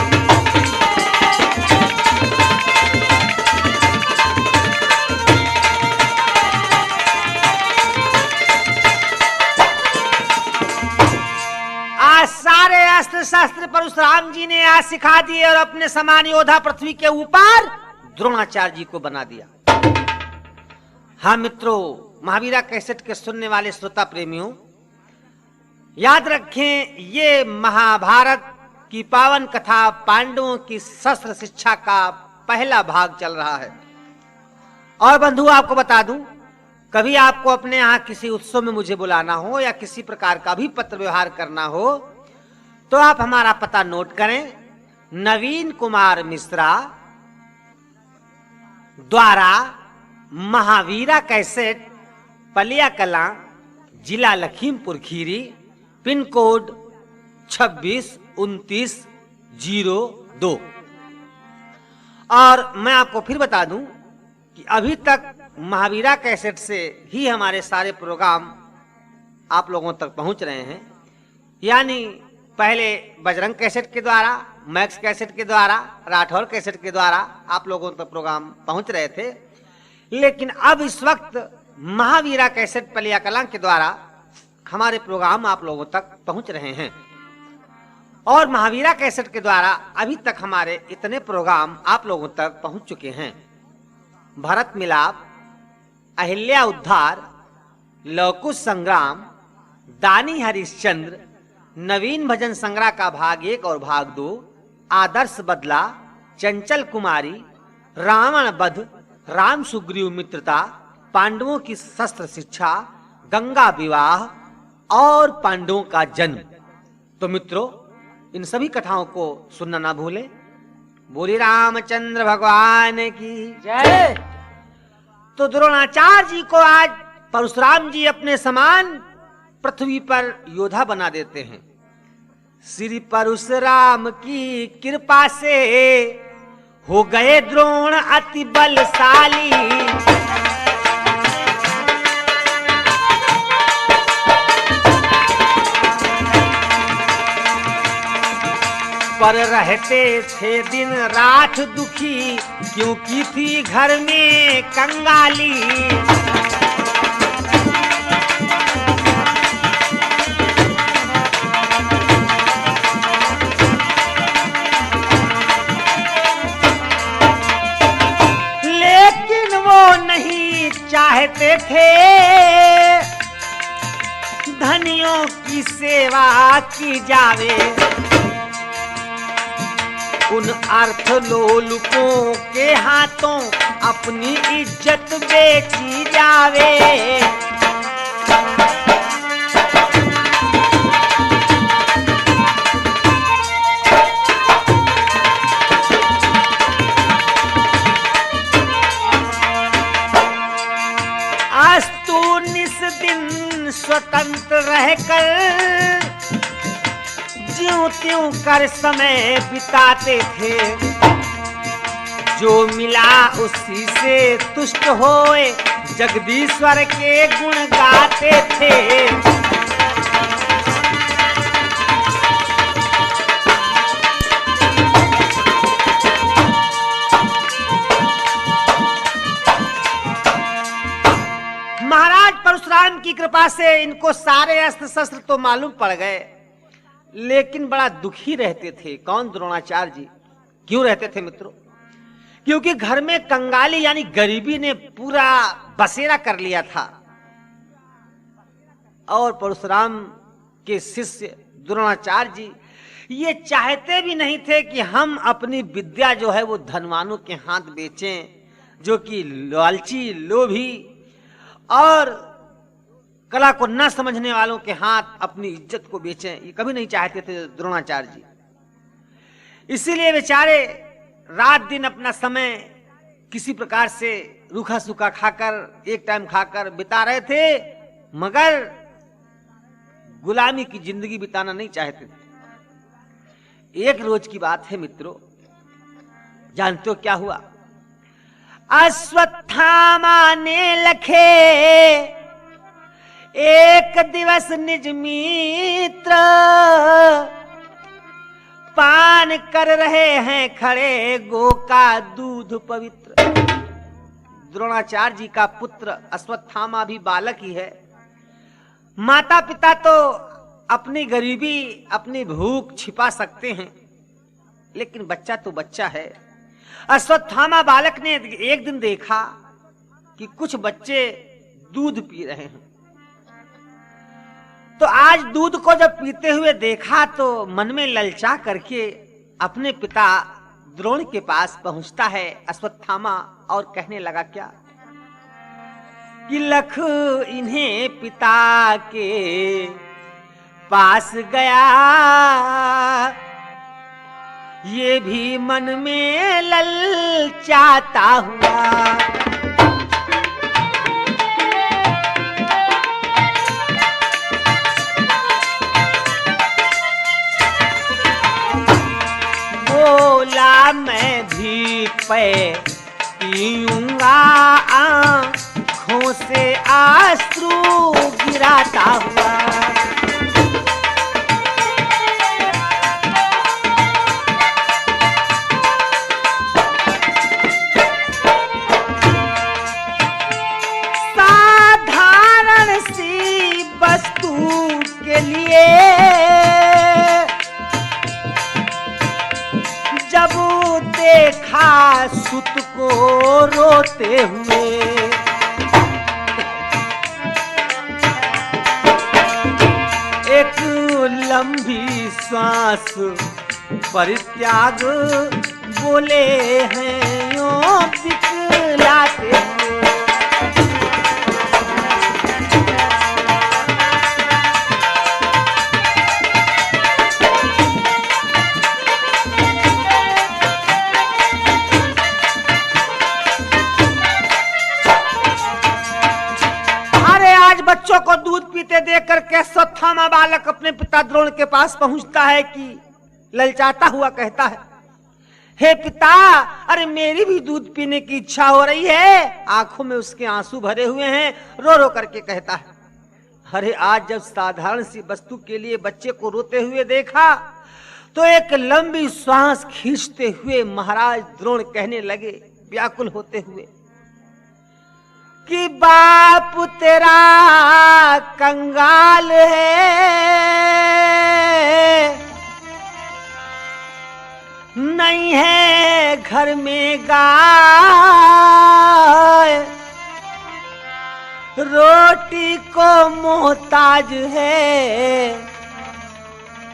आज सारे अस्त्र शस्त्र परशुराम जी ने आज सिखा दिए और अपने समान योद्धा पृथ्वी के ऊपर द्रोणाचार्य जी को बना दिया। हाँ मित्रों, महावीरा कैसेट के सुनने वाले श्रोता प्रेमियों, याद रखें ये महाभारत की पावन कथा पांडवों की शस्त्र शिक्षा का पहला भाग चल रहा है। और बंधु आपको बता दूं, कभी आपको अपने यहाँ किसी उत्सव में मुझे बुलाना हो या किसी प्रकार का भी पत्र व्यवहार करना हो तो आप हमारा पता नोट करें। नवीन कुमार मिश्रा द्वारा महावीरा कैसेट, पलिया कलां, जिला लखीमपुर खीरी, पिन कोड 262902। और मैं आपको फिर बता दूं कि अभी तक महावीरा कैसेट से ही हमारे सारे प्रोग्राम आप लोगों तक पहुंच रहे हैं। यानी पहले बजरंग कैसेट के द्वारा, मैक्स कैसेट के द्वारा, राठौर कैसेट के द्वारा आप लोगों तक प्रोग्राम पहुंच रहे थे, लेकिन अब इस वक्त महावीरा कैसेट पलिया कलां के द्वारा हमारे प्रोग्राम आप लोगों तक पहुंच रहे हैं। और महावीरा कैसेट के द्वारा अभी तक हमारे इतने प्रोग्राम आप लोगों तक पहुंच चुके हैं। भरत मिलाप, अहिल्या उद्धार, लवकुश संग्राम, दानी हरिश्चंद्र, नवीन भजन संग्रह का भाग 1 और भाग 2, आदर्श बदला, चंचल कुमारी, रावण वध, राम सुग्रीव मित्रता, पांडवों की शस्त्र शिक्षा, गंगा विवाह और पांडवों का जन्म। तो मित्रों, इन सभी कथाओं को सुनना ना भूलें। बोली रामचंद्र भगवान की जय। तो द्रोणाचार्य जी को आज परशुराम जी अपने समान पृथ्वी पर योद्धा बना देते हैं। श्री परशुराम की कृपा से हो गए द्रोण अति बलशाली। पर रहते थे दिन रात दुखी, क्योंकि थी घर में कंगाली। लेकिन वो नहीं चाहते थे धनियों की सेवा की जावे। उन अर्थ लोलुपों के हाथों अपनी इज्जत बेची जावे। अस्तु निस दिन स्वतंत्र रहकर ज्यों त्यों कर समय बिताते थे। जो मिला उसी से तुष्ट होए जगदीश्वर के गुण गाते थे। महाराज परशुराम की कृपा से इनको सारे अस्त्र शस्त्र तो मालूम पड़ गए, लेकिन बड़ा दुखी रहते थे। कौन? द्रोणाचार्य जी। क्यों रहते थे मित्रों? क्योंकि घर में कंगाली यानी गरीबी ने पूरा बसेरा कर लिया था। और परशुराम के शिष्य द्रोणाचार्य जी ये चाहते भी नहीं थे कि हम अपनी विद्या जो है वो धनवानों के हाथ बेचें, जो कि लालची, लोभी और कला को न समझने वालों के हाथ अपनी इज्जत को बेचें। ये कभी नहीं चाहते थे द्रोणाचार्य जी। इसीलिए बेचारे रात दिन अपना समय किसी प्रकार से रूखा सूखा खाकर, एक टाइम खाकर बिता रहे थे। मगर गुलामी की जिंदगी बिताना नहीं चाहते थे। एक रोज की बात है मित्रों, जानते हो क्या हुआ? अश्वत्थामा ने लखे एक दिवस निज मित्र, पान कर रहे हैं खड़े गो का दूध पवित्र। द्रोणाचार्य जी का पुत्र अश्वत्थामा भी बालक ही है। माता पिता तो अपनी गरीबी, अपनी भूख छिपा सकते हैं, लेकिन बच्चा तो बच्चा है। अश्वत्थामा बालक ने एक दिन देखा कि कुछ बच्चे दूध पी रहे हैं, तो आज दूध को जब पीते हुए देखा तो मन में ललचा करके अपने पिता द्रोण के पास पहुंचता है अश्वत्थामा और कहने लगा क्या कि लख इन्हें पिता के पास गया, ये भी मन में ललचाता हुआ। बोला मैं भी पीऊंगा, आँखों से आंसू गिराता हुआ। साधारण सी वस्तु के लिए जब देखा सुत को रोते हुए, एक लंबी सांस परित्याग बोले हैं यूं दिखलाते हुए। बच्चों को दूध पीते देख करके अश्वत्थामा बालक अपने पिता द्रोण के पास पहुंचता है कि ललचाता हुआ कहता है, हे पिता, अरे मेरी भी दूध पीने की इच्छा हो रही है। आंखों में उसके आंसू भरे हुए हैं, रो रो करके कहता है, अरे आज जब साधारण सी वस्तु के लिए बच्चे को रोते हुए देखा तो एक लंबी सांस खींचते हुए महाराज द्रोण कहने लगे व्याकुल होते हुए कि बाप तेरा कंगाल है, नहीं है घर में गाय, रोटी को मोहताज है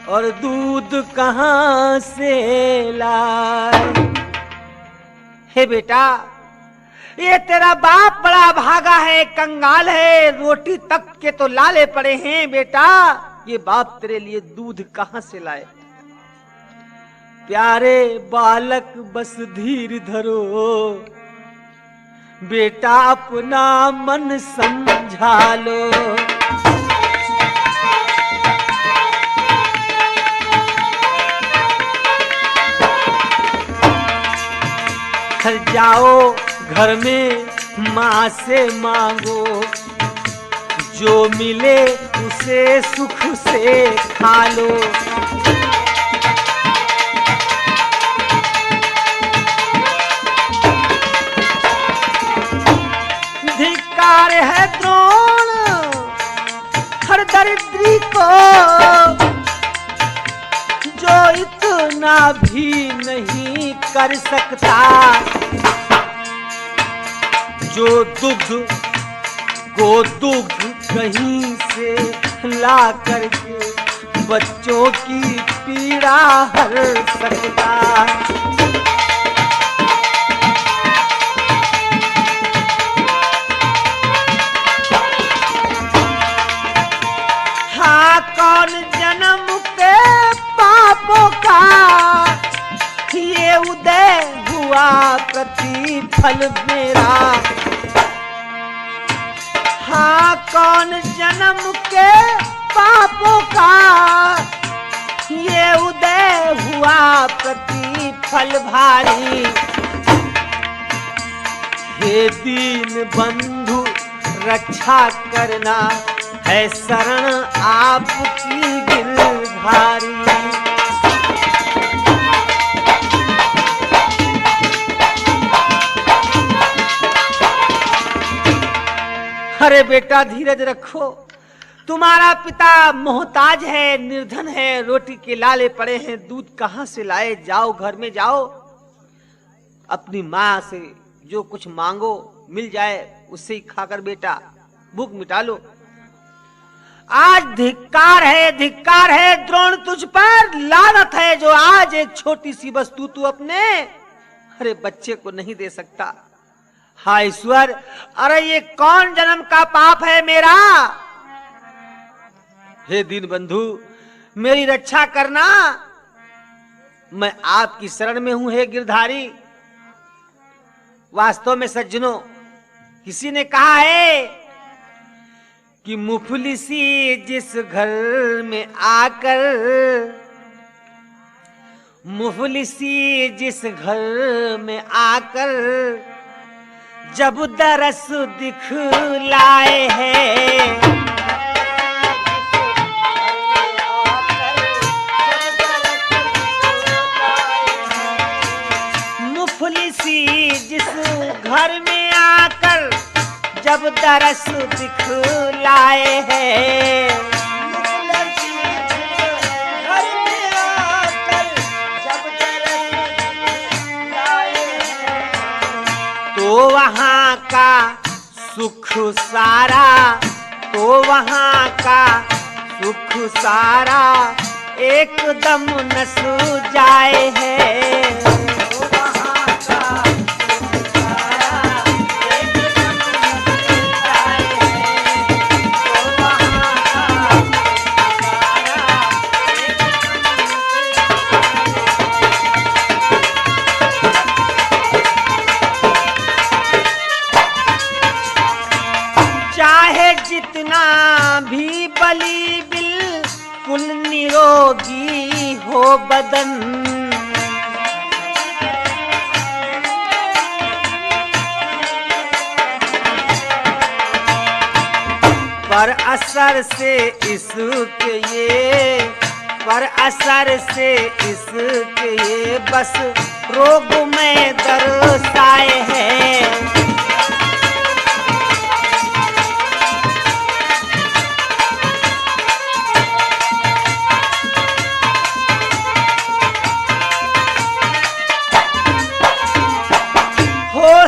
और दूध कहां से लाए। हे बेटा, ये तेरा बाप बड़ा भागा है, कंगाल है, रोटी तक के तो लाले पड़े हैं। बेटा, ये बाप तेरे लिए दूध कहां से लाए? प्यारे बालक बस धीर धरो, बेटा अपना मन समझा लो। जाओ घर में माँ से मांगो, जो मिले उसे सुख से खा लो। धिक्कार है द्रोण हर दरिद्री को, जो इतना भी नहीं कर सकता, जो दुग्ध गोदुग्ध कहीं से ला करके बच्चों की पीड़ा हर सकता। हाँ, कौन जन्म के पापों का ये उदय हुआ प्रतिफल मेरा। हाँ, कौन जन्म के पापों का ये उदय हुआ प्रतिफल भारी। हे दीन बंधु रक्षा करना है शरण आपकी गिरधारी। अरे बेटा धीरज रखो, तुम्हारा पिता मोहताज है, निर्धन है, रोटी के लाले पड़े हैं, दूध कहां से लाए? जाओ घर में जाओ, अपनी माँ से जो कुछ मांगो मिल जाए उससे ही खाकर बेटा भूख मिटा लो। आज धिक्कार है द्रोण तुझ पर, लानत है जो आज एक छोटी सी वस्तु तू अपने अरे बच्चे को नहीं दे सकता। हाय ईश्वर, अरे ये कौन जन्म का पाप है मेरा? हे दीन बंधु मेरी रक्षा करना, मैं आपकी शरण में हूं हे गिरधारी। वास्तव में सज्जनों, किसी ने कहा है कि मुफलिसी जिस घर में आकर, मुफलिसी जिस घर में आकर जब दरस दिखलाए है, मुफलिसी जिस घर में आकर जब दरस दिखलाए है, तो वहाँ का सुख सारा, तो वहाँ का सुख सारा एकदम नस जाए है। जितना भी बली बिल्कुल निरोगी हो बदन, पर असर से इसके ये, पर असर से इसके ये बस रोग में दर्शाए है।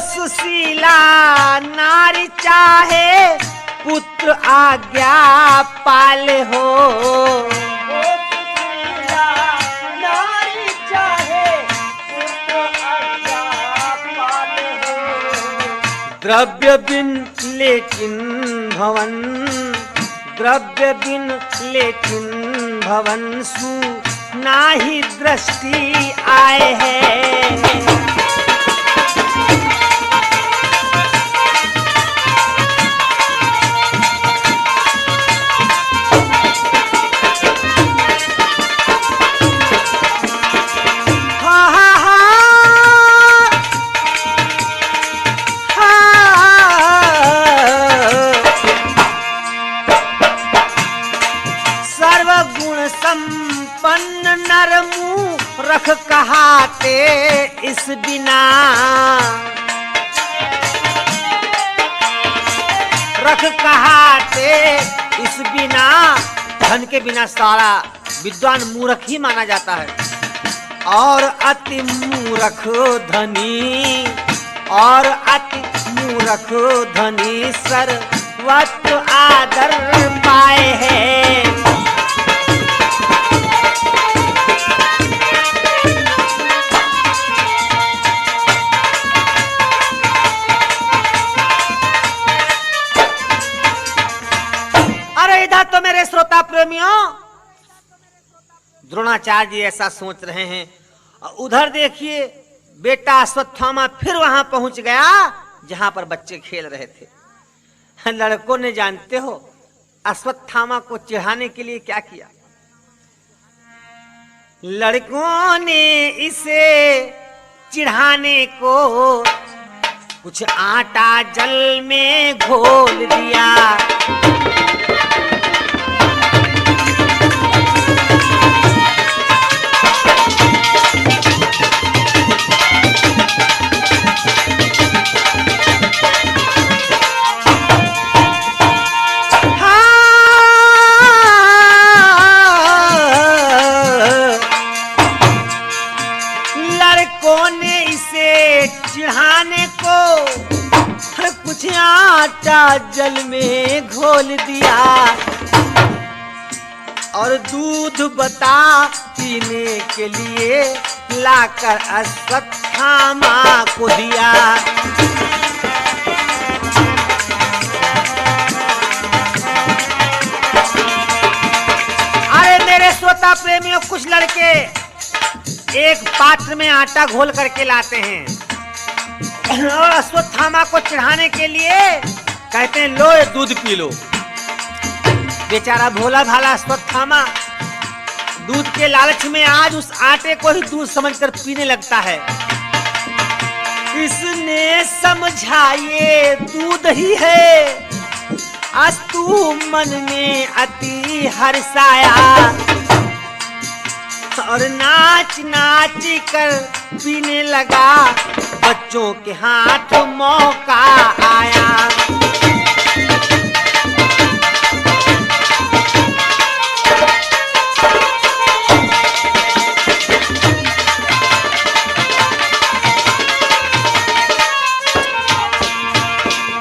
सुशीला नारी चाहे पुत्र आज्ञा पाले हो, सुशीला नारी चाहे पुत्र आज्ञा पाले हो। द्रव्य बिन लेकिन भवन, द्रव्य बिन लेकिन भवन सु नाही दृष्टि आए है। संपन्न नर मुँह रख कहाते इस बिना, रख कहाते इस बिना। धन के बिना सारा विद्वान मूर्ख ही माना जाता है, और अति मूर्ख धनी, और अति मूर्ख धनी सर्वत्र आदर पाए है। तो मेरे श्रोता प्रेमियों, द्रोणाचार्य जी ऐसा सोच रहे हैं, और उधर देखिए बेटा अश्वत्थामा फिर वहां पहुंच गया जहां पर बच्चे खेल रहे थे। लड़कों ने जानते हो अश्वत्थामा को चिढ़ाने के लिए क्या किया? लड़कों ने इसे चिढ़ाने को कुछ आटा जल में घोल दिया। चिढ़ाने को कुछ आटा जल में घोल दिया और दूध बता पीने के लिए लाकर अश्वत्थामा को दिया। अरे मेरे श्रोता प्रेमियों, कुछ लड़के एक पात्र में आटा घोल करके लाते हैं और अश्वत्थामा को चढ़ाने के लिए कहते हैं लो ये दूध पी लो। बेचारा भोला भाला अश्वत्थामा दूध के लालच में आज उस आटे को ही दूध समझकर पीने लगता है। इसने समझा ये दूध ही है, अस्तु मन में अति हर्षाया और नाच नाच कर पीने लगा। बच्चों के हाथ मौका आया।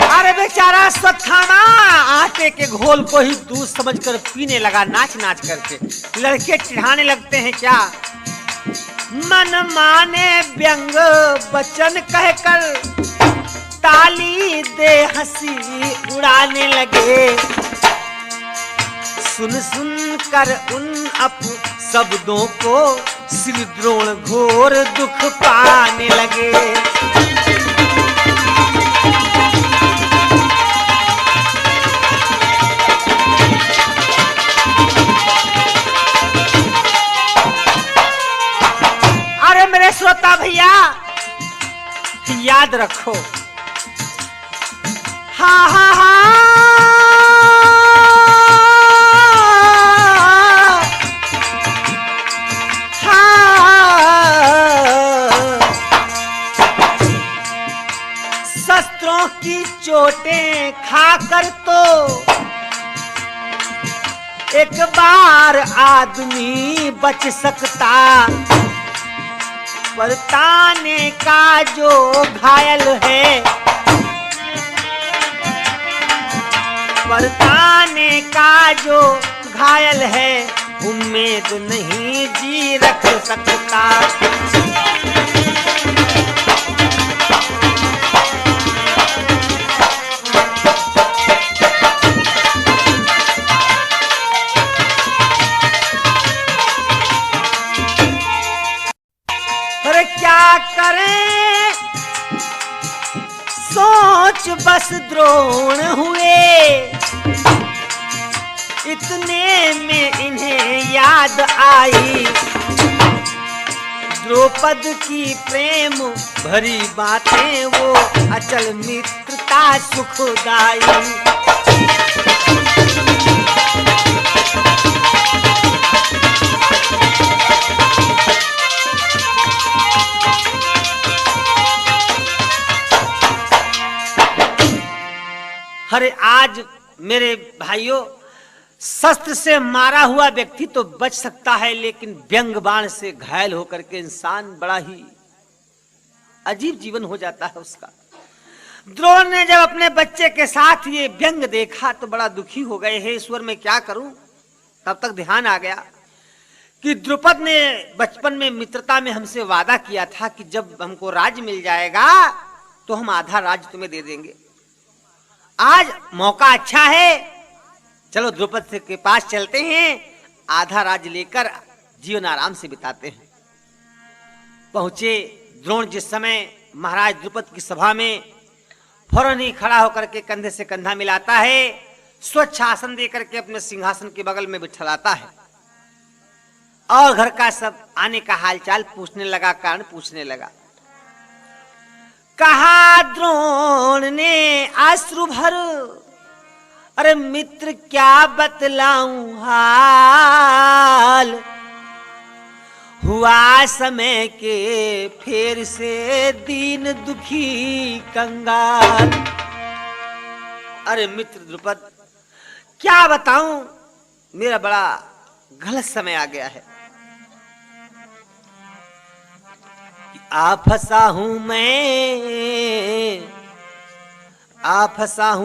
अरे बेचारा अश्वत्थामा आटे के घोल को ही दूध समझकर पीने लगा, नाच नाच करके। लड़के चिढ़ाने लगते हैं क्या? मन माने व्यंग वचन कहकर ताली दे हंसी उड़ाने लगे। सुन सुन कर उन शब्दों को श्री द्रोण घोर दुख पाने लगे। श्रोता भैया याद रखो, हा हा हा शस्त्रों की चोटें खाकर तो एक बार आदमी बच सकता, पर ताने का जो घायल है, पर ताने का जो घायल है, उम्मीद नहीं जी रख सकता। क्या करें सोच बस द्रोण हुए, इतने में इन्हें याद आई द्रौपद की प्रेम भरी बातें, वो अचल मित्रता सुखदाई। अरे आज मेरे भाइयों, शस्त्र से मारा हुआ व्यक्ति तो बच सकता है, लेकिन व्यंग बाण से घायल होकर के इंसान बड़ा ही अजीब जीवन हो जाता है उसका। द्रोण ने जब अपने बच्चे के साथ ये व्यंग देखा तो बड़ा दुखी हो गए। हे ईश्वर, मैं क्या करूं? तब तक ध्यान आ गया कि द्रुपद ने बचपन में मित्रता में हमसे वादा किया था कि जब हमको राज्य मिल जाएगा तो हम आधा राज्य तुम्हें दे देंगे। आज मौका अच्छा है, चलो द्रुपद के पास चलते हैं, आधा राज्य लेकर जीवन आराम से बिताते हैं। पहुंचे द्रोण जिस समय महाराज द्रुपद की सभा में, फौरन ही खड़ा होकर के कंधे से कंधा मिलाता है, स्वच्छ आसन देकर के अपने सिंहासन के बगल में बिठलाता है और घर का सब आने का हालचाल पूछने लगा, कारण पूछने लगा। कहा द्रोण ने अश्रु भर, अरे मित्र क्या बतलाऊं हाल, हुआ समय के फेर से दीन दुखी कंगाल। अरे मित्र द्रुपद क्या बताऊं, मेरा बड़ा गलत समय आ गया है। आ फंसा हूं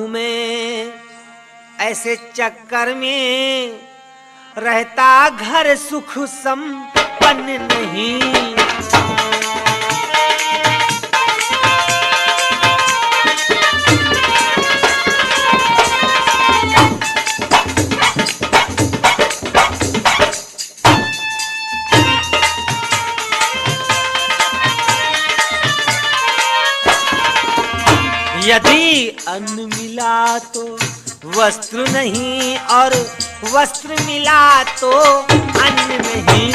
मैं ऐसे चक्कर में, रहता घर सुख संपन्न नहीं। यदि अन्न मिला तो वस्त्र नहीं, और वस्त्र मिला तो अन्न नहीं।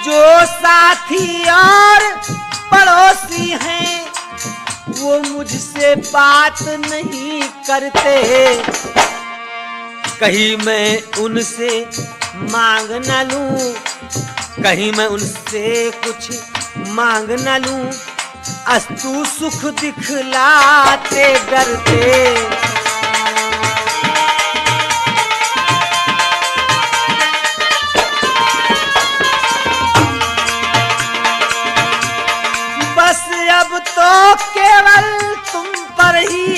जो साथी और पड़ोसी हैं वो मुझसे बात नहीं करते, कहीं मैं उनसे मांग न लूं, कहीं मैं उनसे कुछ मांग न लूं। अस्तु सुख दिखलाते डरते, बस अब तो केवल तुम पर ही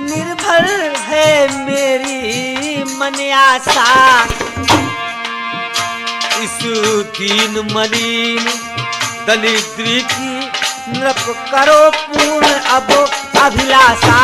निर्भर है मेरी मन आशा। इस दीन मलिन दलिद्री की नृप करो पूर्ण अब अभिलाषा।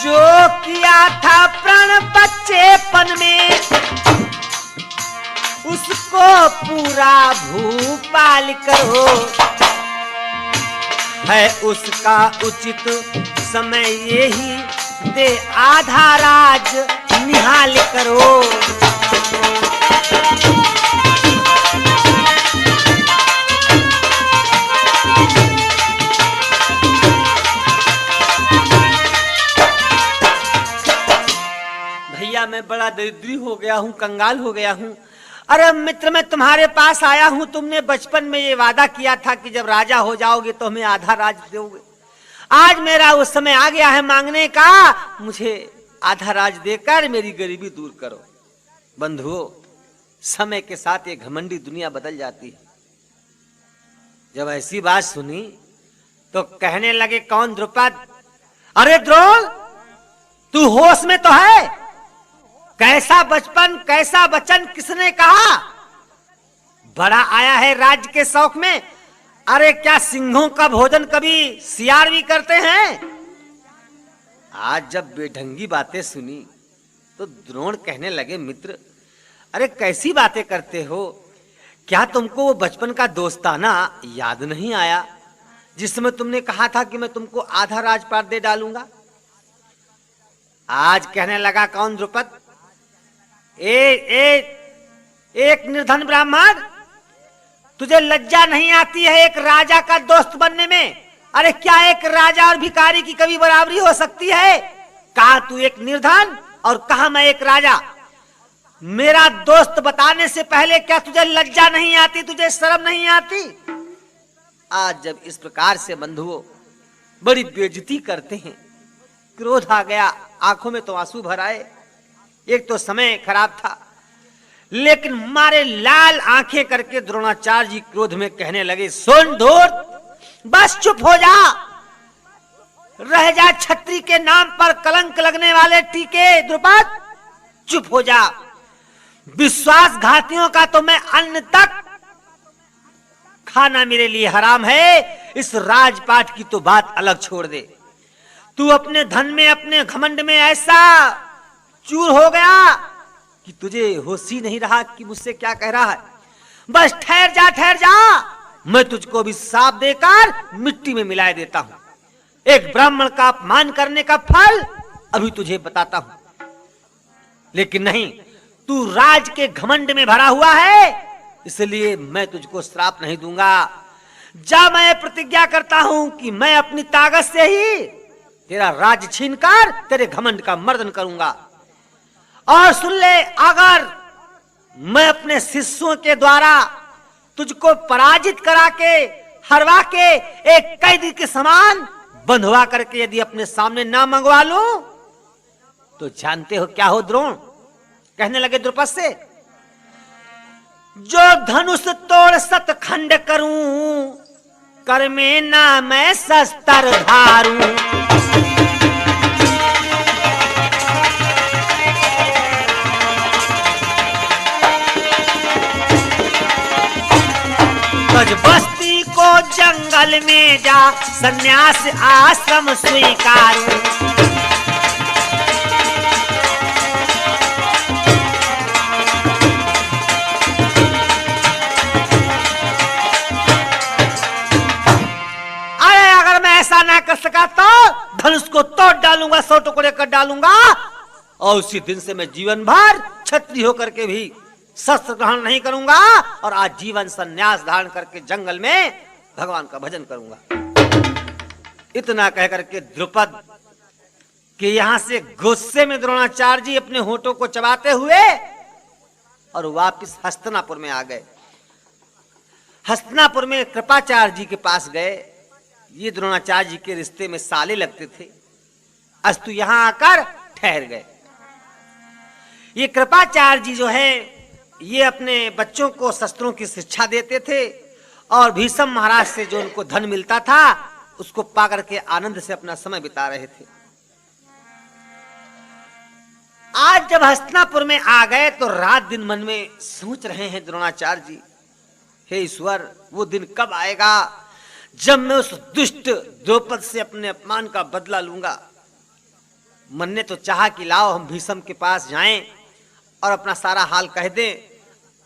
जो किया था प्रण बच्चेपन में, उसको पूरा भूपाल करो। है उसका उचित समय यही, दे आधा राज निहाल करो। भैया मैं बड़ा दरिद्री हो गया हूँ, कंगाल हो गया हूँ। अरे मित्र मैं तुम्हारे पास आया हूं, तुमने बचपन में ये वादा किया था कि जब राजा हो जाओगे तो हमें आधा राज दोगे। आज मेरा वो समय आ गया है मांगने का, मुझे आधा राज देकर मेरी गरीबी दूर करो। बंधुओं, समय के साथ ये घमंडी दुनिया बदल जाती है। जब ऐसी बात सुनी तो कहने लगे, कौन द्रुपद? अरे द्रोण तू होश में तो है? कैसा बचपन कैसा वचन किसने कहा? बड़ा आया है राज्य के शौक में। अरे क्या सिंहों का भोजन कभी सियार भी करते हैं? आज जब बेढंगी बातें सुनी तो द्रोण कहने लगे, मित्र अरे कैसी बातें करते हो? क्या तुमको वो बचपन का दोस्ताना याद नहीं आया जिसमें तुमने कहा था कि मैं तुमको आधा राजपाट दे डालूंगा? आज कहने लगा, कौन द्रुपद? एक निर्धन ब्राह्मण, तुझे लज्जा नहीं आती है एक राजा का दोस्त बनने में? अरे क्या एक राजा और भिखारी की कभी बराबरी हो सकती है? कहा तू एक निर्धन और कहा मैं एक राजा। मेरा दोस्त बताने से पहले क्या तुझे लज्जा नहीं आती, तुझे शर्म नहीं आती? आज जब इस प्रकार से बंधुओं बड़ी बेइज्जती करते हैं, क्रोध आ गया, आंखों में तो आंसू भर आए। एक तो समय खराब था, लेकिन मारे लाल आंखें करके द्रोणाचार्य जी क्रोध में कहने लगे, सुन धूर्त, बस चुप हो जा, रह जा छत्री के नाम पर कलंक लगने वाले टीके। द्रुपद चुप हो जा, विश्वासघातियों का तो मैं अन्न तक खाना मेरे लिए हराम है। इस राजपाट की तो बात अलग छोड़ दे। तू अपने धन में, अपने घमंड में ऐसा चूर हो गया कि तुझे होश ही नहीं रहा कि मुझसे क्या कह रहा है। बस ठहर जा, ठहर जा, मैं तुझको भी साफ देकर मिट्टी में मिला देता हूं। एक ब्राह्मण का अपमान करने का फल अभी तुझे बताता हूं। लेकिन नहीं, तू राज के घमंड में भरा हुआ है, इसलिए मैं तुझको श्राप नहीं दूंगा। जा, मैं प्रतिज्ञा करता हूं कि मैं अपनी ताकत से ही तेरा राज छीनकर तेरे घमंड का मर्दन करूंगा। और सुन ले, अगर मैं अपने शिष्यों के द्वारा तुझको पराजित करा के, हरवा के, एक कैदी के समान बंधवा करके यदि अपने सामने ना मंगवा लूं, तो जानते हो क्या हो द्रोण? कहने लगे द्रुपद से, जो धनुष तोड़ सत खंड करूं, कर में ना मैं शस्त्र धारूं। गज बस्ती को जंगल में जा, सन्यास आश्रम स्वीकारूं। ऐसा ना कर सका तो धनुष को तोड़ डालूंगा, 100 टुकड़े कर डालूंगा, और उसी दिन से मैं जीवन भर क्षत्रिय होकर के भी शस्त्र ग्रहण नहीं करूंगा और आजीवन संन्यास धारण करके जंगल में भगवान का भजन करूंगा। इतना कह करके द्रुपद के यहां से गुस्से में द्रोणाचार्य जी अपने होठों को चबाते हुए और वापिस हस्तिनापुर में आ गए। हस्तिनापुर में कृपाचार्य जी के पास गए। ये द्रोणाचार्य जी के रिश्ते में साले लगते थे। अस्तु यहां आकर ठहर गए। ये कृपाचार्य जी जो है, ये अपने बच्चों को शस्त्रों की शिक्षा देते थे और भीष्म महाराज से जो उनको धन मिलता था उसको पाकर के आनंद से अपना समय बिता रहे थे। आज जब हस्तिनापुर में आ गए तो रात दिन मन में सोच रहे हैं द्रोणाचार्य जी, हे ईश्वर, वो दिन कब आएगा जब मैं उस दुष्ट द्रौपद से अपने अपमान का बदला लूंगा। मन ने तो चाहा कि लाओ हम भीष्म के पास जाएं और अपना सारा हाल कह दें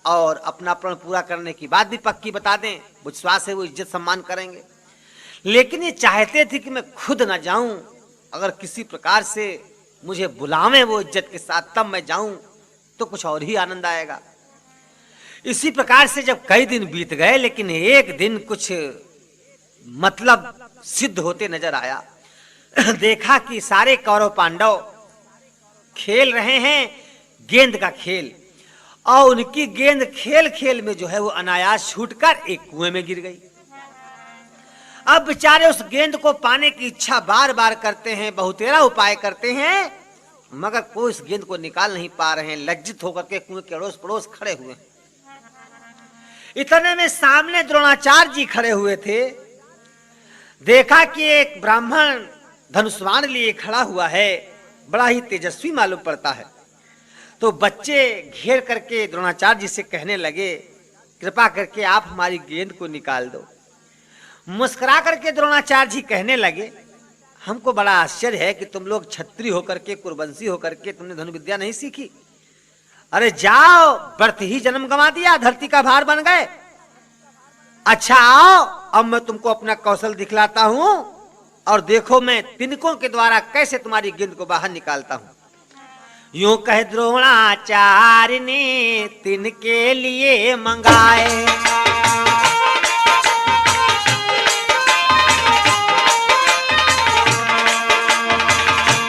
और अपना प्रण पूरा करने की बात भी पक्की बता दें। विश्वास है वो इज्जत सम्मान करेंगे। लेकिन ये चाहते थे कि मैं खुद ना जाऊं, अगर किसी प्रकार से मुझे बुलावें वो इज्जत के साथ, तब मैं जाऊं तो कुछ और ही आनंद आएगा। इसी प्रकार से जब कई दिन बीत गए, लेकिन एक दिन कुछ मतलब सिद्ध होते नजर आया। देखा कि सारे कौरव पांडव खेल रहे हैं गेंद का खेल, और उनकी गेंद खेल खेल में जो है वो अनायास छूटकर एक कुएं में गिर गई। अब बेचारे उस गेंद को पाने की इच्छा बार बार करते हैं, बहुतेरा उपाय करते हैं, मगर कोई इस गेंद को निकाल नहीं पा रहे हैं। लज्जित होकर के कुएं के अड़ोस पड़ोस खड़े हुए हैं। इतने में सामने द्रोणाचार्य जी खड़े हुए थे। देखा कि एक ब्राह्मण धनुष्वान लिए खड़ा हुआ है, बड़ा ही तेजस्वी मालूम पड़ता है। तो बच्चे घेर करके द्रोणाचार्य जी से कहने लगे, कृपा करके आप हमारी गेंद को निकाल दो। मुस्कुरा करके द्रोणाचार्य जी कहने लगे, हमको बड़ा आश्चर्य है कि तुम लोग क्षत्रिय होकर के, कुरवंशी होकर के तुमने धनुर्विद्या नहीं सीखी। अरे जाओ, व्यर्थ ही जन्म गंवा दिया, धरती का भार बन गए। अच्छा आओ, अब मैं तुमको अपना कौशल दिखलाता हूं और देखो मैं तिनकों के द्वारा कैसे तुम्हारी गेंद को बाहर निकालता हूं। यूं कह द्रोणाचार्य ने तिनके लिए मंगाए,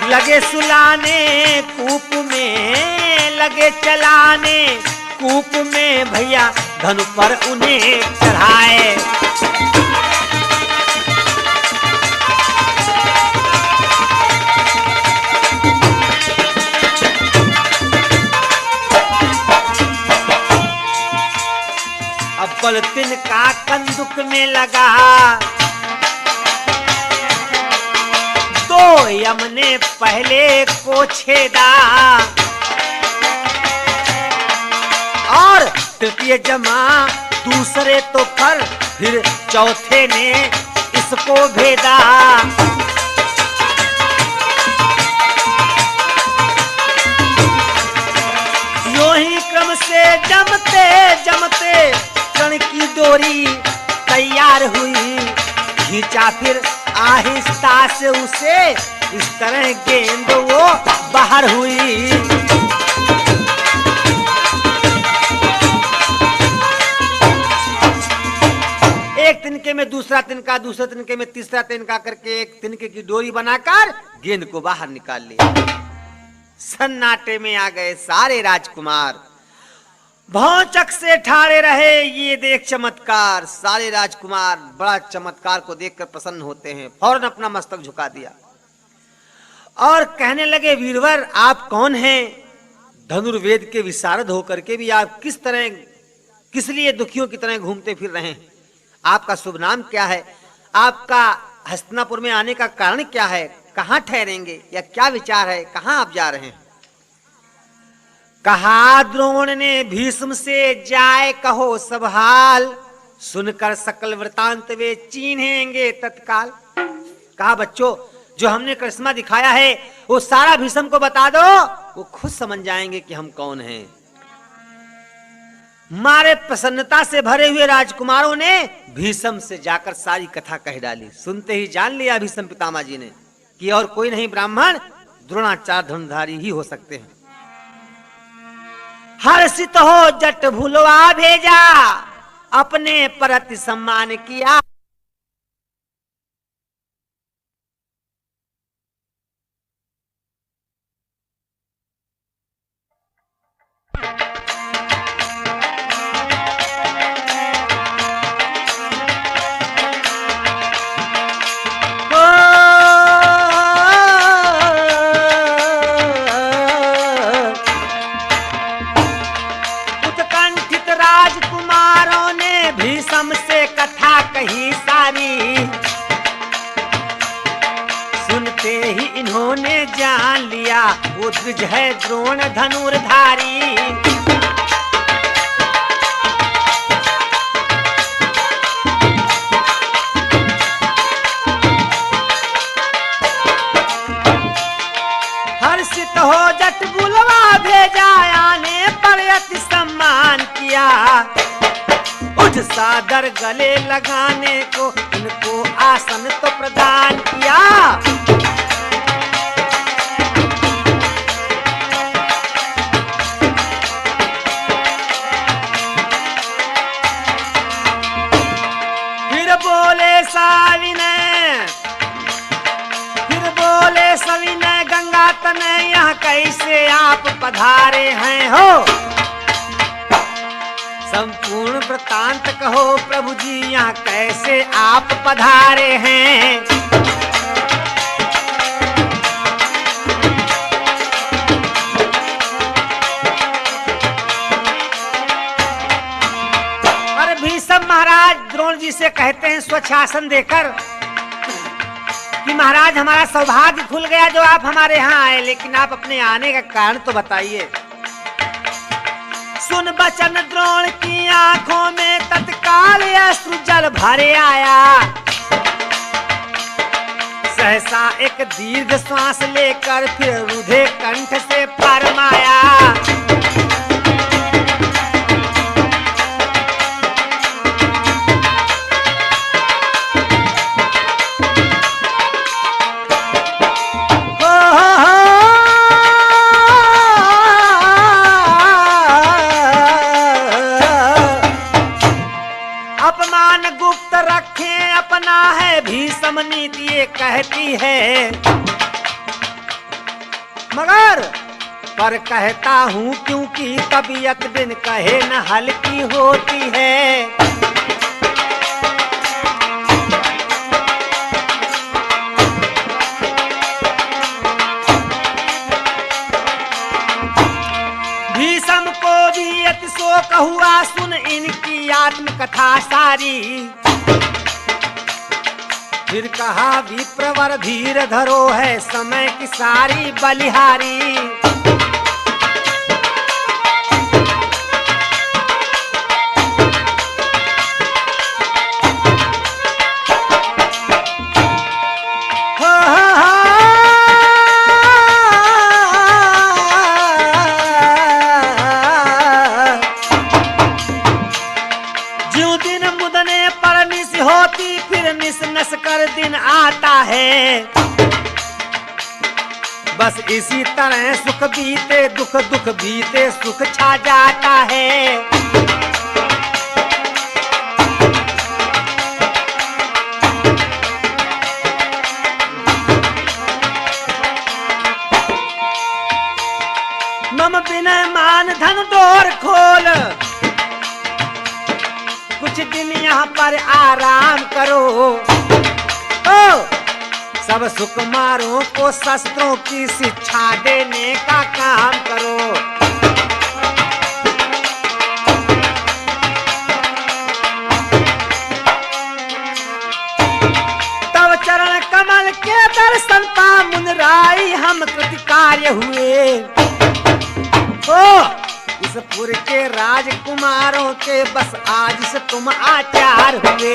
लगे सुलाने कूप में, लगे चलाने कूप में, भैया धनु पर उन्हें चढ़ाए। अब बल तिनका कंदुक में लगा, तो यम ने पहले को छेदा और तृतीय जमा दूसरे तो कर फिर चौथे ने इसको भेदा। यूं ही क्रम से जमते जमते क्षण की डोरी तैयार हुई, खींचा फिर आहिस्ता से उसे, इस तरह गेंद वो बाहर हुई। एक तिनके में दूसरा तिनका, दूसरे तिनके में तीसरा तिनका करके एक तिनके की डोरी बनाकर गेंद को बाहर निकाल लिया। सन्नाटे में आ गए सारे राजकुमार, भौचक से ठाड़े रहे। ये देख चमत्कार, सारे राजकुमार बड़ा चमत्कार को देखकर प्रसन्न होते हैं। फौरन अपना मस्तक झुका दिया और कहने लगे, वीरवर आप कौन हैं? धनुर्वेद के विशारद होकर के भी आप किस लिए दुखियों की तरह घूमते फिर रहे हैं? आपका शुभ नाम क्या है? आपका हस्तिनापुर में आने का कारण क्या है? कहाँ ठहरेंगे या क्या विचार है? कहाँ आप जा रहे हैं? कहा द्रोण ने भीष्म से, जाए कहो सब हाल, सुनकर सकल वृतांत वे चीन्हेंगे तत्काल। कहा बच्चों, जो हमने करिश्मा दिखाया है वो सारा भीष्म को बता दो, वो खुद समझ जाएंगे कि हम कौन हैं। मारे प्रसन्नता से भरे हुए राजकुमारों ने भीष्म से जाकर सारी कथा कह डाली। सुनते ही जान लिया भीष्म पितामह जी ने कि और कोई नहीं, ब्राह्मण द्रोणाचार्य धनुर्धारी ही हो सकते हैं। हर्षित हो जट भुलवा भेजा, अपने प्रति सम्मान किया। कही सारी सुनते ही इन्होंने जान लिया, वो द्विज है द्रोण धनुर्धारी। हर्षित हो जट बुलवा भेजा, आने पर अति सम्मान किया। उठ सादर गले लगाने को इनको आसन तो प्रदान किया। फिर बोले सविनय गंगा तनय, यहाँ कैसे आप पधारे हैं हो? संपूर्ण वृतांत कहो प्रभु जी, यहाँ कैसे आप पधारे हैं? और भीष्म महाराज द्रोण जी से कहते हैं स्वच्छ आसन देकर कि महाराज हमारा सौभाग्य खुल गया जो आप हमारे यहाँ आए, लेकिन आप अपने आने का कारण तो बताइए। सुन बचन द्रोण की आंखों में तत्काल अश्रु जल भरे आया। सहसा एक दीर्घ श्वास लेकर फिर रुधे कंठ से फरमाया। भीष्म नीति ये कहती है, मगर पर कहता हूँ क्योंकि तबीयत बिन कहे न हल्की होती है। भीष्म को भी अति शोक हुआ सुन इनकी आत्मकथा सारी। फिर कहा विप्रवर धीर धरो है समय की सारी बलिहारी। ज्यों दिन मुदने पर निस होती, फिर निस नस कर दिन आता है। बस इसी तरह सुख बीते दुख, दुख बीते सुख छा जाता है। मम बिनय मान धन डोर खोल, कुछ दिन यहाँ पर आराम करो। ओ सब सुकुमारों को शस्त्रों की शिक्षा देने का काम करो। तब चरण कमल के दर्शन पा मुनराई हम कृतकार्य हुए। इस पुर के राजकुमारों के बस आज से तुम आचार हुए।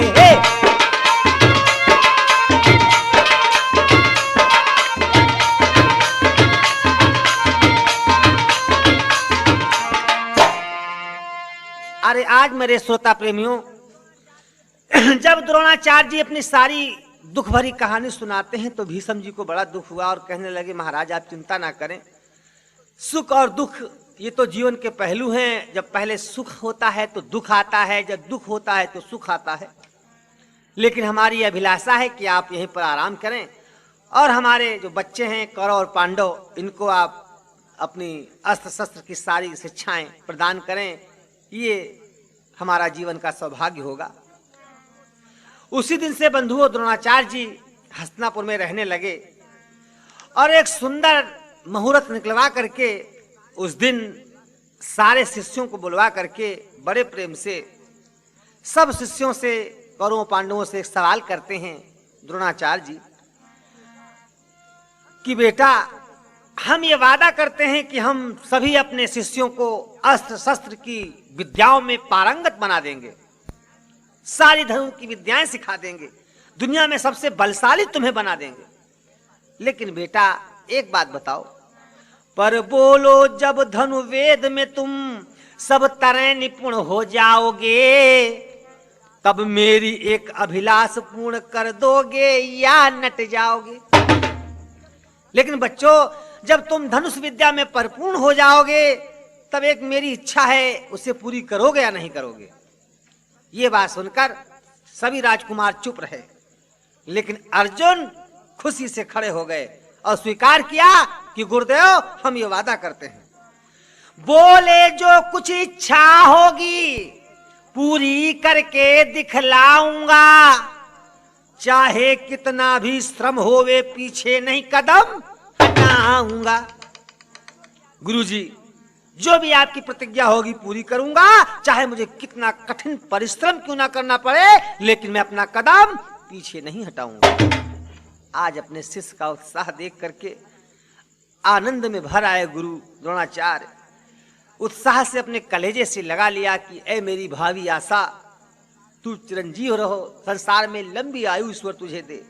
अरे आज मेरे श्रोता प्रेमियों, जब द्रोणाचार्य जी अपनी सारी दुख भरी कहानी सुनाते हैं तो भीष्म जी को बड़ा दुख हुआ और कहने लगे महाराज आप चिंता ना करें, सुख और दुख ये तो जीवन के पहलू हैं। जब पहले सुख होता है तो दुख आता है, जब दुख होता है तो सुख आता है। लेकिन हमारी अभिलाषा है कि आप यहीं पर आराम करें और हमारे जो बच्चे हैं कौरव और पांडव, इनको आप अपनी अस्त्र शस्त्र की सारी शिक्षाएं प्रदान करें, ये हमारा जीवन का सौभाग्य होगा। उसी दिन से बंधुओं द्रोणाचार्य जी हस्तिनापुर में रहने लगे और एक सुंदर मुहूर्त निकलवा करके उस दिन सारे शिष्यों को बुलवा करके बड़े प्रेम से सब शिष्यों से कौरवों पांडवों से एक सवाल करते हैं द्रोणाचार्य जी कि बेटा हम ये वादा करते हैं कि हम सभी अपने शिष्यों को अस्त्र शस्त्र की विद्याओं में पारंगत बना देंगे, सारी धनुष की विद्याएं सिखा देंगे, दुनिया में सबसे बलशाली तुम्हें बना देंगे। लेकिन बेटा एक बात बताओ, पर बोलो जब धनुर्वेद में तुम सब तरह निपुण हो जाओगे, तब मेरी एक अभिलाष पूर्ण कर दोगे या नट जाओगे। लेकिन बच्चों जब तुम धनुष विद्या में परिपूर्ण हो जाओगे तब एक मेरी इच्छा है, उसे पूरी करोगे या नहीं करोगे। ये बात सुनकर सभी राजकुमार चुप रहे, लेकिन अर्जुन खुशी से खड़े हो गए और स्वीकार किया कि गुरुदेव हम ये वादा करते हैं, बोले जो कुछ इच्छा होगी पूरी करके दिखलाऊंगा, चाहे कितना भी श्रम होवे पीछे नहीं कदम हटाऊंगा। गुरुजी जो भी आपकी प्रतिज्ञा होगी पूरी करूंगा, चाहे मुझे कितना कठिन परिश्रम क्यों ना करना पड़े, लेकिन मैं अपना कदम पीछे नहीं हटाऊंगा। आज अपने शिष्य का उत्साह देख करके आनंद में भर आए गुरु द्रोणाचार्य, उत्साह से अपने कलेजे से लगा लिया कि ऐ मेरी भावी आशा, तू चिरंजीव रहो, संसार में लंबी आयु ईश्वर तुझे दे।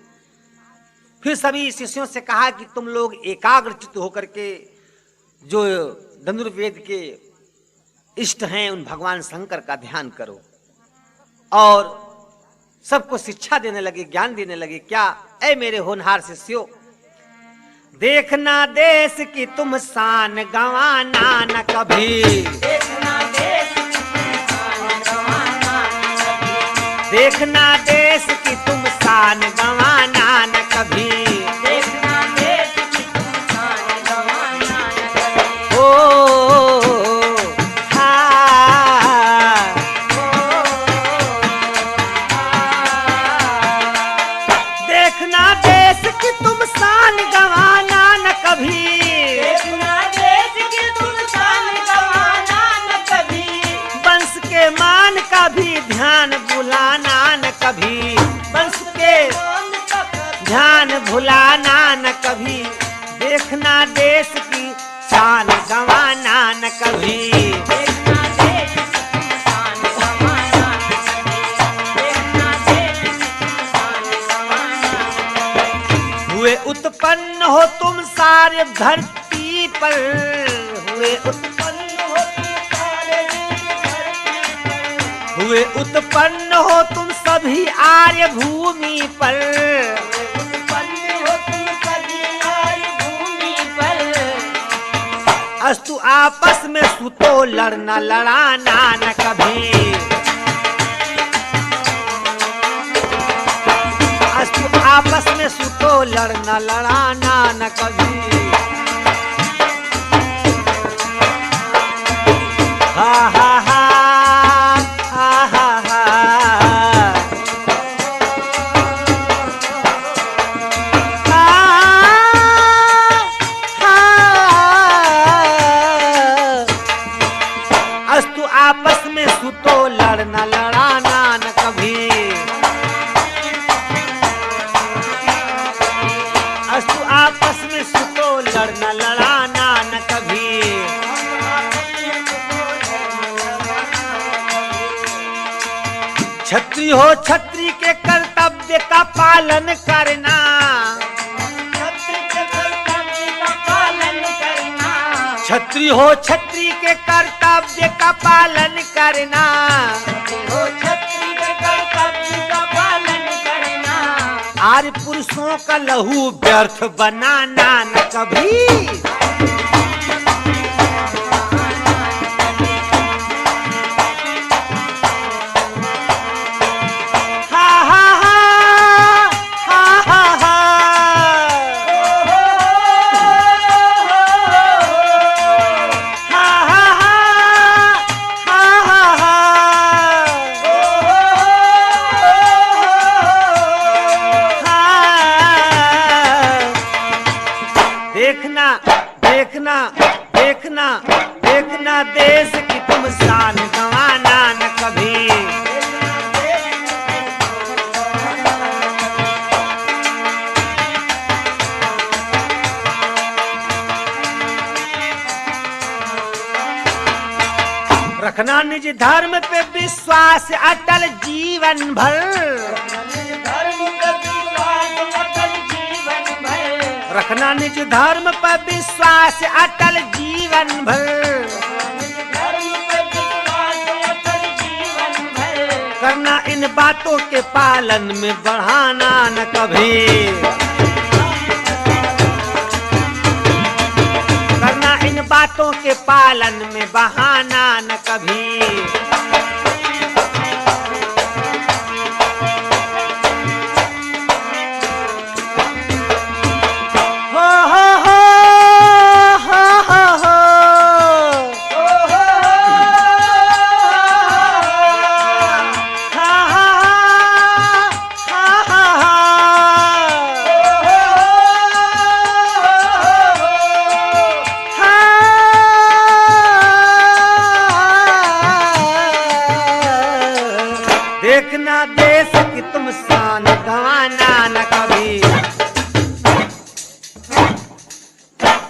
फिर सभी शिष्यों से कहा कि तुम लोग एकाग्रचित्त होकर के जो धनुर्वेद के इष्ट हैं उन भगवान शंकर का ध्यान करो, और सबको शिक्षा देने लगे, ज्ञान देने लगे। क्या ऐ मेरे होनहार शिष्यों, देखना देश की तुम शान गंवाना न कभी, देखना देश की तुम शान गंवाना न कभी, देखना देश की तुम शान गंवाना न कभी। देखना देश की तुम शान गंवाना न कभी, देखना देश की तुम शान गंवाना न कभी, वंश के मान का भी ध्यान भुलाना न कभी, वंश के ध्यान भुलाना न कभी, देखना देश की शान गंवाना न कभी, देखना देश की शान गंवाना न कभी, देखना देश की शान गंवाना न कभी। हुए उत्पन्न हो तुम सारे धरती पर, हुए उत्पन्न हो तुम सारे धरती पर, हुए उत्पन्न हो तुम सभी आर्य भूमि पर, अस्तु आपस में सुतो लड़ना लड़ाना न कभी, अस्तु आपस में सुतो लड़ना लड़ाना न कभी। हा हा हा हा हा हा अस्तु आपस में सुतो लड़ना लड़ाना न कभी, अस्तु आपस में सुतो लड़ना लड़ाना न कभी। छत्री हो छत्री के कर्तव्य का पालन करना, छत्री हो छत्री के कर्तव्य का पालन करना, आर्य पुरुषों का लहू व्यर्थ बनाना न कभी। देखना देखना देखना देखना देश की तुम शान गंवाना न कभी, रखना निज धर्म पे विश्वास अटल जीवन भर, रखना निज धर्म पर विश्वास अटल जीवन भर, करना इन बातों के पालन में बढ़ाना न कभी, करना इन बातों के पालन में बहाना न कभी। देखना देश की तुम शान गंवाना न कभी,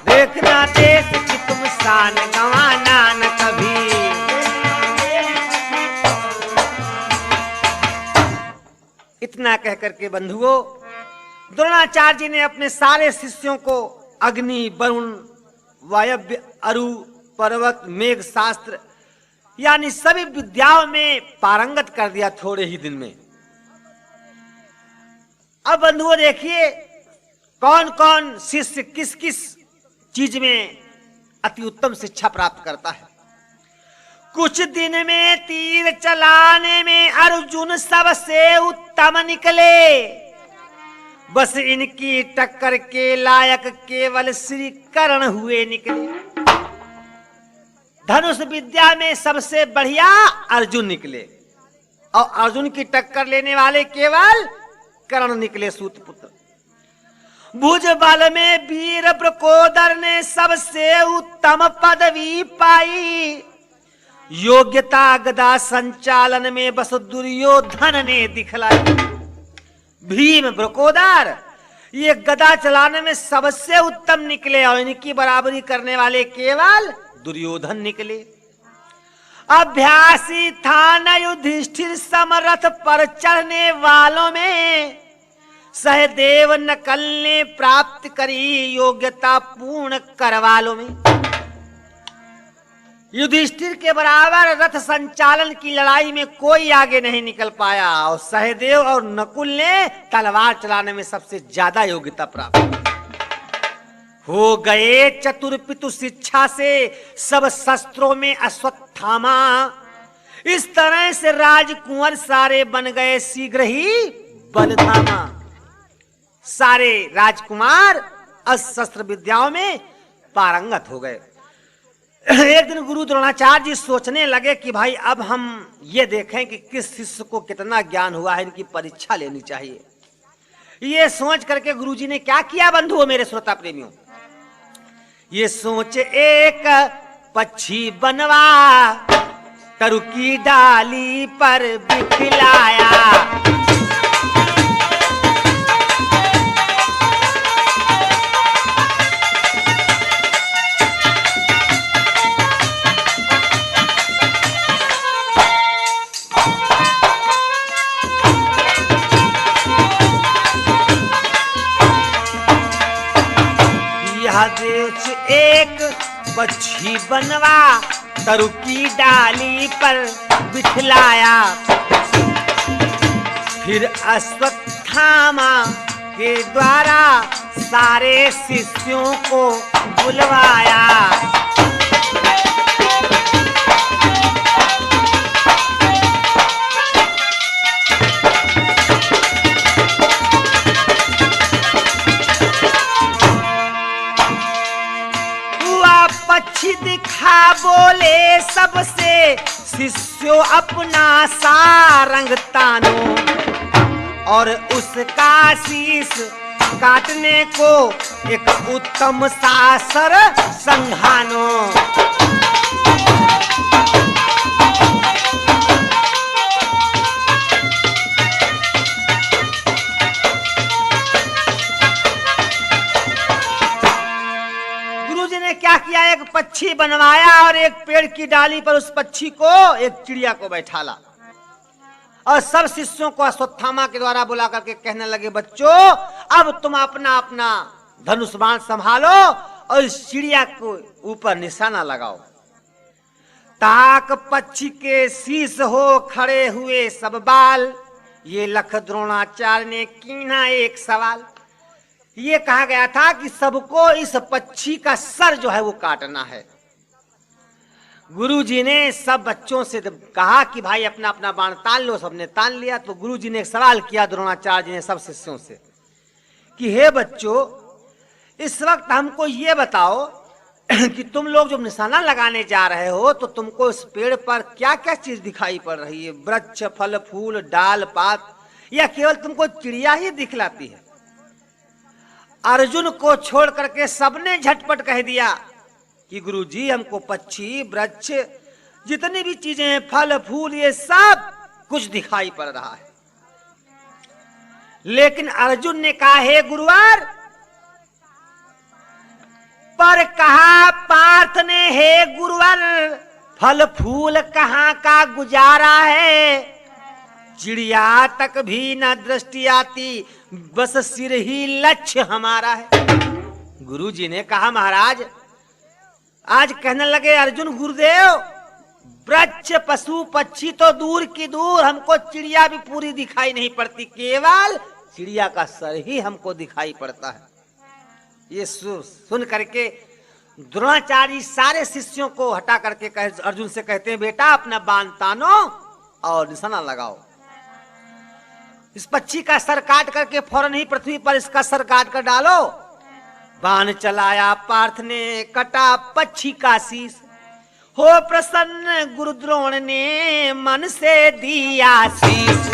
देखना देश की तुम शान गंवाना न कभी। इतना कह करके बंधुओं, द्रोणाचार्य जी ने अपने सारे शिष्यों को अग्नि, वरुण, वायव्य, अरु, पर्वत, मेघ शास्त्र यानी सभी विद्याओं में पारंगत कर दिया थोड़े ही दिन में। अब बंधुओं देखिए कौन कौन शिष्य किस किस चीज में अति उत्तम शिक्षा प्राप्त करता है। कुछ दिन में तीर चलाने में अर्जुन सबसे उत्तम निकले, बस इनकी टक्कर के लायक केवल श्री कर्ण हुए निकले। धनुष विद्या में सबसे बढ़िया अर्जुन निकले और अर्जुन की टक्कर लेने वाले केवल कर्ण निकले सूतपुत्र। भुज बल में वीर ब्रकोदर ने सबसे उत्तम पदवी पाई, योग्यता गदा संचालन में बस दुर्योधन ने दिखलाई। भीम ब्रकोदर ये गदा चलाने में सबसे उत्तम निकले और इनकी बराबरी करने वाले केवल दुर्योधन निकले। अभ्यासी था न युधिष्ठिर समरथ पर चढ़ने वालों में, सहदेव नकल ने प्राप्त करी योग्यता पूर्ण करवालों में। युधिष्ठिर के बराबर रथ संचालन की लड़ाई में कोई आगे नहीं निकल पाया और सहदेव और नकुल ने तलवार चलाने में सबसे ज्यादा योग्यता प्राप्त हो गए। चतुर पितु शिक्षा से सब शस्त्रों में अश्वत्थामा। इस तरह से राजकुंवर सारे बन गए शीघ्र ही बलधामा। सारे राजकुमार अस्त्र विद्याओं में पारंगत हो गए। एक दिन गुरु द्रोणाचार्य जी सोचने लगे कि भाई अब हम ये देखें कि किस शिष्य को कितना ज्ञान हुआ है, इनकी परीक्षा लेनी चाहिए। ये सोच करके गुरुजी ने क्या किया बंधुओं, मेरे श्रोता प्रेमियों, ये सोच एक पक्षी बनवा तरु की डाली पर बिखलाया। देश एक पक्षी बनवा तरु की डाली पर बिठलाया। फिर अश्वत्थामा के द्वारा सारे शिष्यों को बुलवाया। पक्षी दिखा बोले सबसे शिष्यों अपना सारंग तानो और उसका शीश काटने को एक उत्तम सासर संघानो। क्या किया, एक पक्षी बनवाया और एक पेड़ की डाली पर उस पक्षी को एक चिड़िया को बैठाला और सब शिष्यों को अश्वत्थामा के द्वारा बुला करके कहने लगे, बच्चों अब तुम अपना अपना धनुष बाण संभालो और इस चिड़िया को ऊपर निशाना लगाओ। ताक पक्षी के शीश हो खड़े हुए सब बाल। ये लख द्रोणाचार्य ने कीना एक सवाल। ये कहा गया था कि सबको इस पक्षी का सर जो है वो काटना है। गुरुजी ने सब बच्चों से कहा कि भाई अपना अपना बाण तान लो। सबने तान लिया तो गुरुजी ने एक सवाल किया द्रोणाचार्य जी ने सब शिष्यों से कि हे बच्चों, इस वक्त हमको ये बताओ कि तुम लोग जब निशाना लगाने जा रहे हो तो तुमको इस पेड़ पर क्या क्या चीज दिखाई पड़ रही है? वृक्ष, फल, फूल, डाल, पात, या केवल तुमको चिड़िया ही दिखलाती है? अर्जुन को छोड़ करके सबने झटपट कह दिया कि गुरुजी हमको पक्षी, वृक्ष, जितनी भी चीजें हैं, फल फूल, ये सब कुछ दिखाई पड़ रहा है। लेकिन अर्जुन ने कहा, हे गुरुवर, पर कहा पार्थ ने, हे गुरुवर, फल फूल कहाँ का गुजारा है? चिड़िया तक भी न दृष्टि आती, बस सिर ही लक्ष्य हमारा है। गुरुजी ने कहा, महाराज, आज कहने लगे अर्जुन गुरुदेव, वृक्ष, पशु, पक्षी तो दूर की दूर, हमको चिड़िया भी पूरी दिखाई नहीं पड़ती, केवल चिड़िया का सर ही हमको दिखाई पड़ता है। ये सुन करके द्रोणाचार्य सारे शिष्यों को हटा करके अर्जुन से कहते हैं, बेटा अपना बाण तानो और निशाना लगाओ। इस पक्षी का सर काट करके फौरन ही पृथ्वी पर इसका सर काट कर डालो। बाण चलाया पार्थ ने, कटा पक्षी का शीश। हो प्रसन्न गुरु द्रोण ने मन से दिया शीश।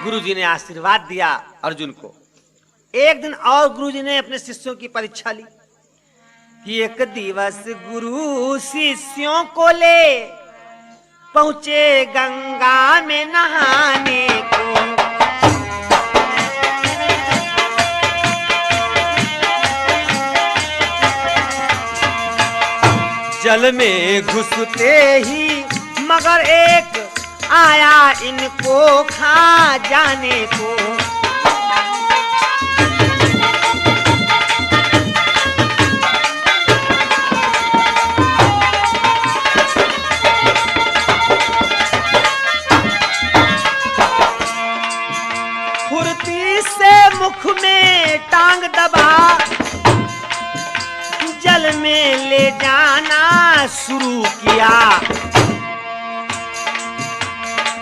गुरुजी ने आशीर्वाद दिया अर्जुन को। एक दिन और गुरुजी ने अपने शिष्यों की परीक्षा ली कि एक दिवस गुरु शिष्यों को ले पहुंचे गंगा में नहाने को। जल में घुसते ही मगर एक आया इनको खा जाने को। फुर्ती से मुख में टांग दबा, जल में ले जाना शुरू किया।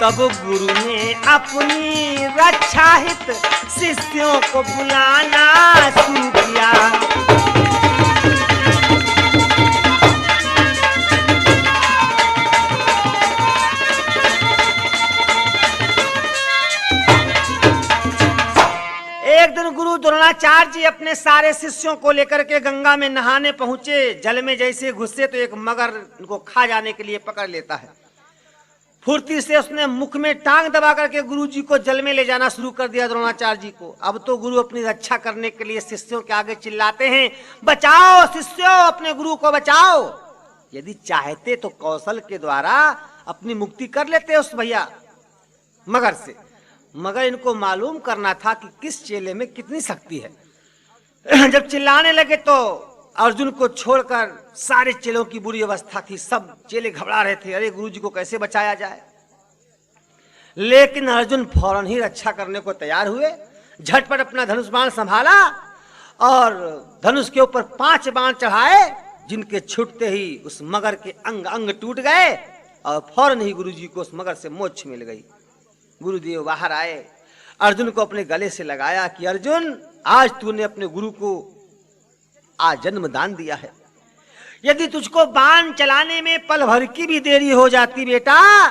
तब गुरु ने अपनी रक्षा हित शिष्यों को बुलाना शुरू किया। एक दिन गुरु द्रोणाचार्य जी अपने सारे शिष्यों को लेकर के गंगा में नहाने पहुंचे। जल में जैसे घुसे तो एक मगर उनको खा जाने के लिए पकड़ लेता है। फुर्ती से उसने मुख में टांग दबा करके गुरु जी को जल में ले जाना शुरू कर दिया द्रोणाचार्य जी को। अब तो गुरु अपनी रक्षा करने के लिए शिष्यों के आगे चिल्लाते हैं, बचाओ शिष्यों, अपने गुरु को बचाओ। यदि चाहते तो कौशल के द्वारा अपनी मुक्ति कर लेते उस भैया मगर से, मगर इनको मालूम करना था कि किस चेले में कितनी शक्ति है। जब चिल्लाने लगे तो अर्जुन को छोड़कर सारे चेलों की बुरी अवस्था थी। सब चेले घबरा रहे थे, अरे गुरु जी को कैसे बचाया जाए। लेकिन अर्जुन फौरन ही रक्षा करने को तैयार हुए। झटपट अपना धनुष बाण संभाला और धनुष के ऊपर 5 बाण चढ़ाए, जिनके छूटते ही उस मगर के अंग अंग टूट गए और फौरन ही गुरु जी को उस मगर से मोक्ष मिल गई। गुरुदेव बाहर आए, अर्जुन को अपने गले से लगाया कि अर्जुन, आज तूने अपने गुरु को आज जन्म दान दिया है। यदि तुझको बाण चलाने में पल भर की भी देरी हो जाती बेटा,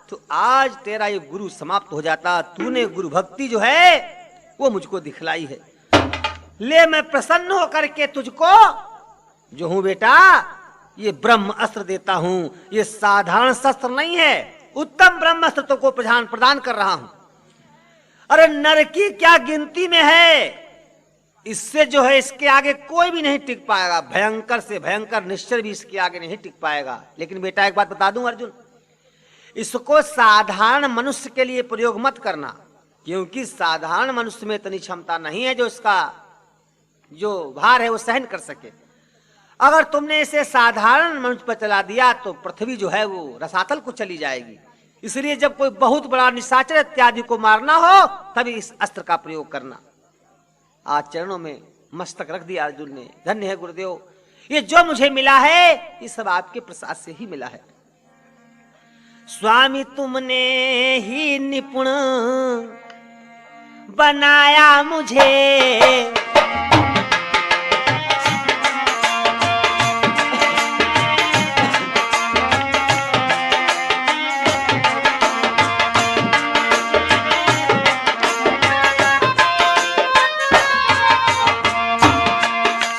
तो आज तेरा ये गुरु समाप्त हो जाता। तूने गुरु भक्ति जो है वो मुझको दिखलाई है। ले मैं प्रसन्न होकर के तुझको जो हूं बेटा, ये ब्रह्म अस्त्र देता हूं। ये साधारण शस्त्र नहीं है, उत्तम ब्रह्म अस्त्र को प्रदान कर रहा हूं। अरे नर की क्या गिनती में है, इससे जो है इसके आगे कोई भी नहीं टिक पाएगा। भयंकर से भयंकर निश्चर भी इसके आगे नहीं टिक पाएगा। लेकिन बेटा एक बात बता दूं अर्जुन, इसको साधारण मनुष्य के लिए प्रयोग मत करना, क्योंकि साधारण मनुष्य में इतनी क्षमता नहीं है जो इसका जो भार है वो सहन कर सके। अगर तुमने इसे साधारण मनुष्य पर चला दिया तो पृथ्वी जो है वो रसातल को चली जाएगी। इसलिए जब कोई बहुत बड़ा निशाचर इत्यादि को मारना हो तभी इस अस्त्र का प्रयोग करना। आज चरणों में मस्तक रख दिया अर्जुन ने। धन्य है गुरुदेव, ये जो मुझे मिला है ये सब आपके प्रसाद से ही मिला है। स्वामी तुमने ही निपुण बनाया मुझे,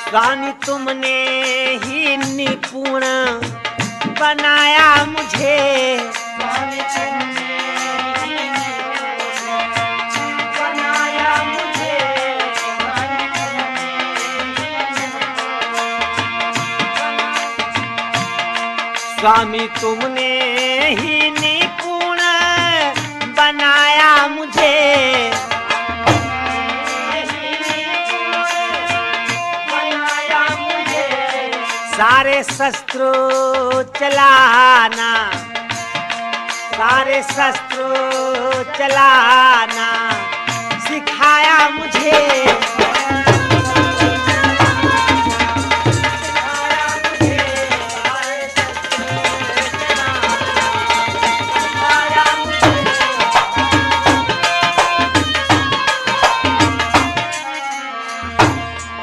स्वामी तुमने ही निपुण बनाया मुझे, स्वामी तुमने ही बनाया मुझे, स्वामी तुमने ही निपुण बनाया मुझे। सारे शस्त्र चलाना, सारे शस्त्र चलाना सिखाया मुझे,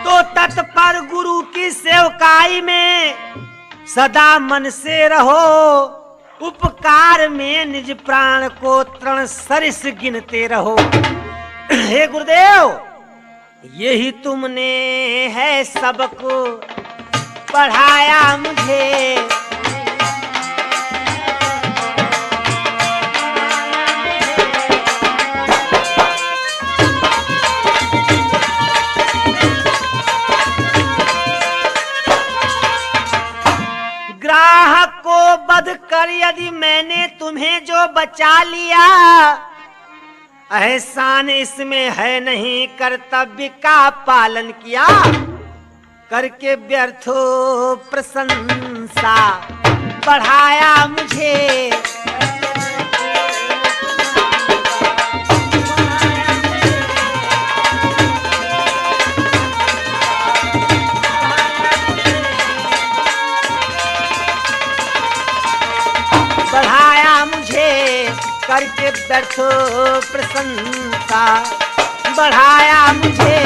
तो तत्पर गुरु की सेवकाई में सदा मन से रहो, उपकार में निज प्राण को तृण सरिस गिनते रहो। हे गुरुदेव, यही तुमने है सबको पढ़ाया मुझे, ग्राहक को बध कर और यदि मैंने तुम्हें जो बचा लिया, एहसान इसमें है नहीं कर्तव्य का पालन किया, करके व्यर्थो प्रशंसा बढ़ाया मुझे। बढ़ाया मुझे करके व्यर्थो प्रशंसा बढ़ाया मुझे।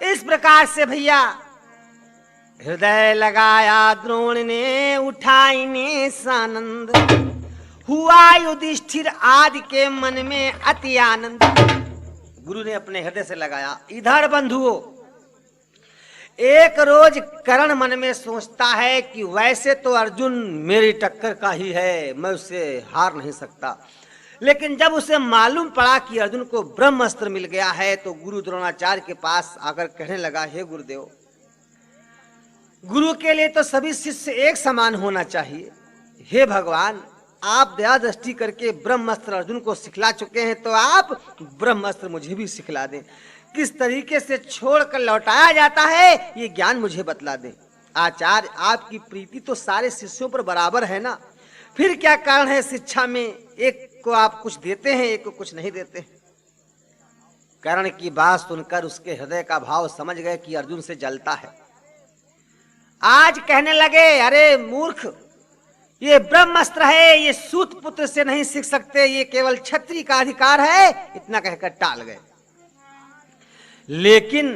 इस प्रकार से भैया हृदय लगाया द्रोण ने, उठाई ने सानंद, हुआ युधिष्ठिर आदि के मन में अति आनंद। गुरु ने अपने हृदय से लगाया। इधर बंधुओं, एक रोज कर्ण मन में सोचता है कि वैसे तो अर्जुन मेरी टक्कर का ही है, मैं उससे हार नहीं सकता, लेकिन जब उसे मालूम पड़ा कि अर्जुन को ब्रह्मास्त्र मिल गया है तो गुरु द्रोणाचार्य के पास आकर कहने लगा, हे गुरुदेव, गुरु के लिए तो सभी शिष्य एक समान होना चाहिए। हे भगवान, आप दया दृष्टि करके ब्रह्मास्त्र अर्जुन को सिखला चुके हैं, तो आप ब्रह्मास्त्र मुझे भी सिखला दें। किस तरीके से छोड़कर लौटाया जाता है ये ज्ञान मुझे बतला दें। आचार्य, आपकी प्रीति तो सारे शिष्यों पर बराबर है ना, फिर क्या कारण है शिक्षा में एक को आप कुछ देते हैं, एक को कुछ नहीं देते हैं। कर्ण की बात सुनकर उसके हृदय का भाव समझ गए कि अर्जुन से जलता है। आज कहने लगे, अरे मूर्ख, ये ब्रह्मास्त्र है, ये सूत पुत्र से नहीं सीख सकते, ये केवल क्षत्रिय का अधिकार है। इतना कहकर टाल गए। लेकिन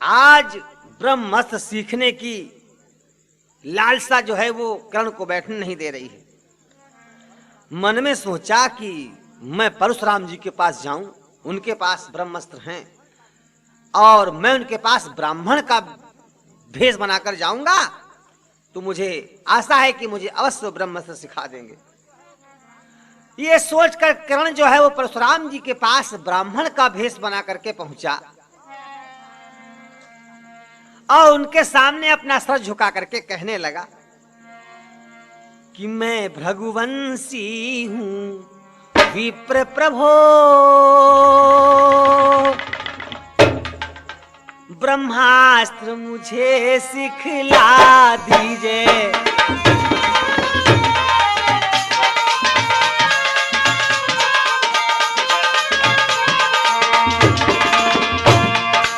आज ब्रह्मास्त्र सीखने की लालसा जो है वो कर्ण को बैठने नहीं दे रही है। मन में सोचा कि मैं परशुराम जी के पास जाऊं, उनके पास ब्रह्मास्त्र हैं और मैं उनके पास ब्राह्मण का भेष बनाकर जाऊंगा, तो मुझे आशा है कि मुझे अवश्य ब्रह्मास्त्र सिखा देंगे। ये सोचकर कर्ण जो है वो परशुराम जी के पास ब्राह्मण का भेष बना करके पहुंचा और उनके सामने अपना सर झुका करके कहने लगा कि मैं भृगुवंशी हूं विप्र प्रभो, ब्रह्मास्त्र मुझे सिखला दीजिए।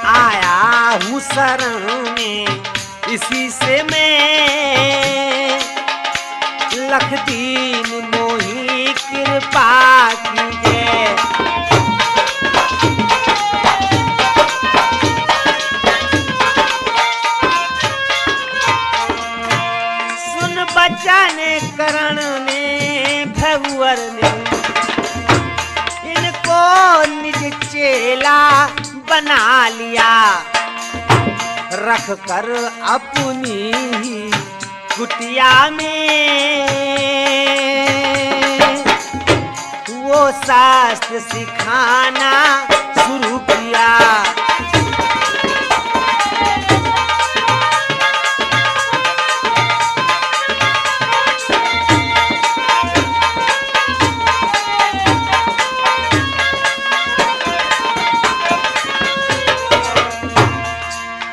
आया हूँ शरण में इसी से मैं, लख दीन मोही कृपा कीजिए। सुन बचन कर्ण ने भगवर ने, इनको निज चेला बना लिया, रख कर अपनी कुटिया में वो शास्त्र सिखाना शुरू किया।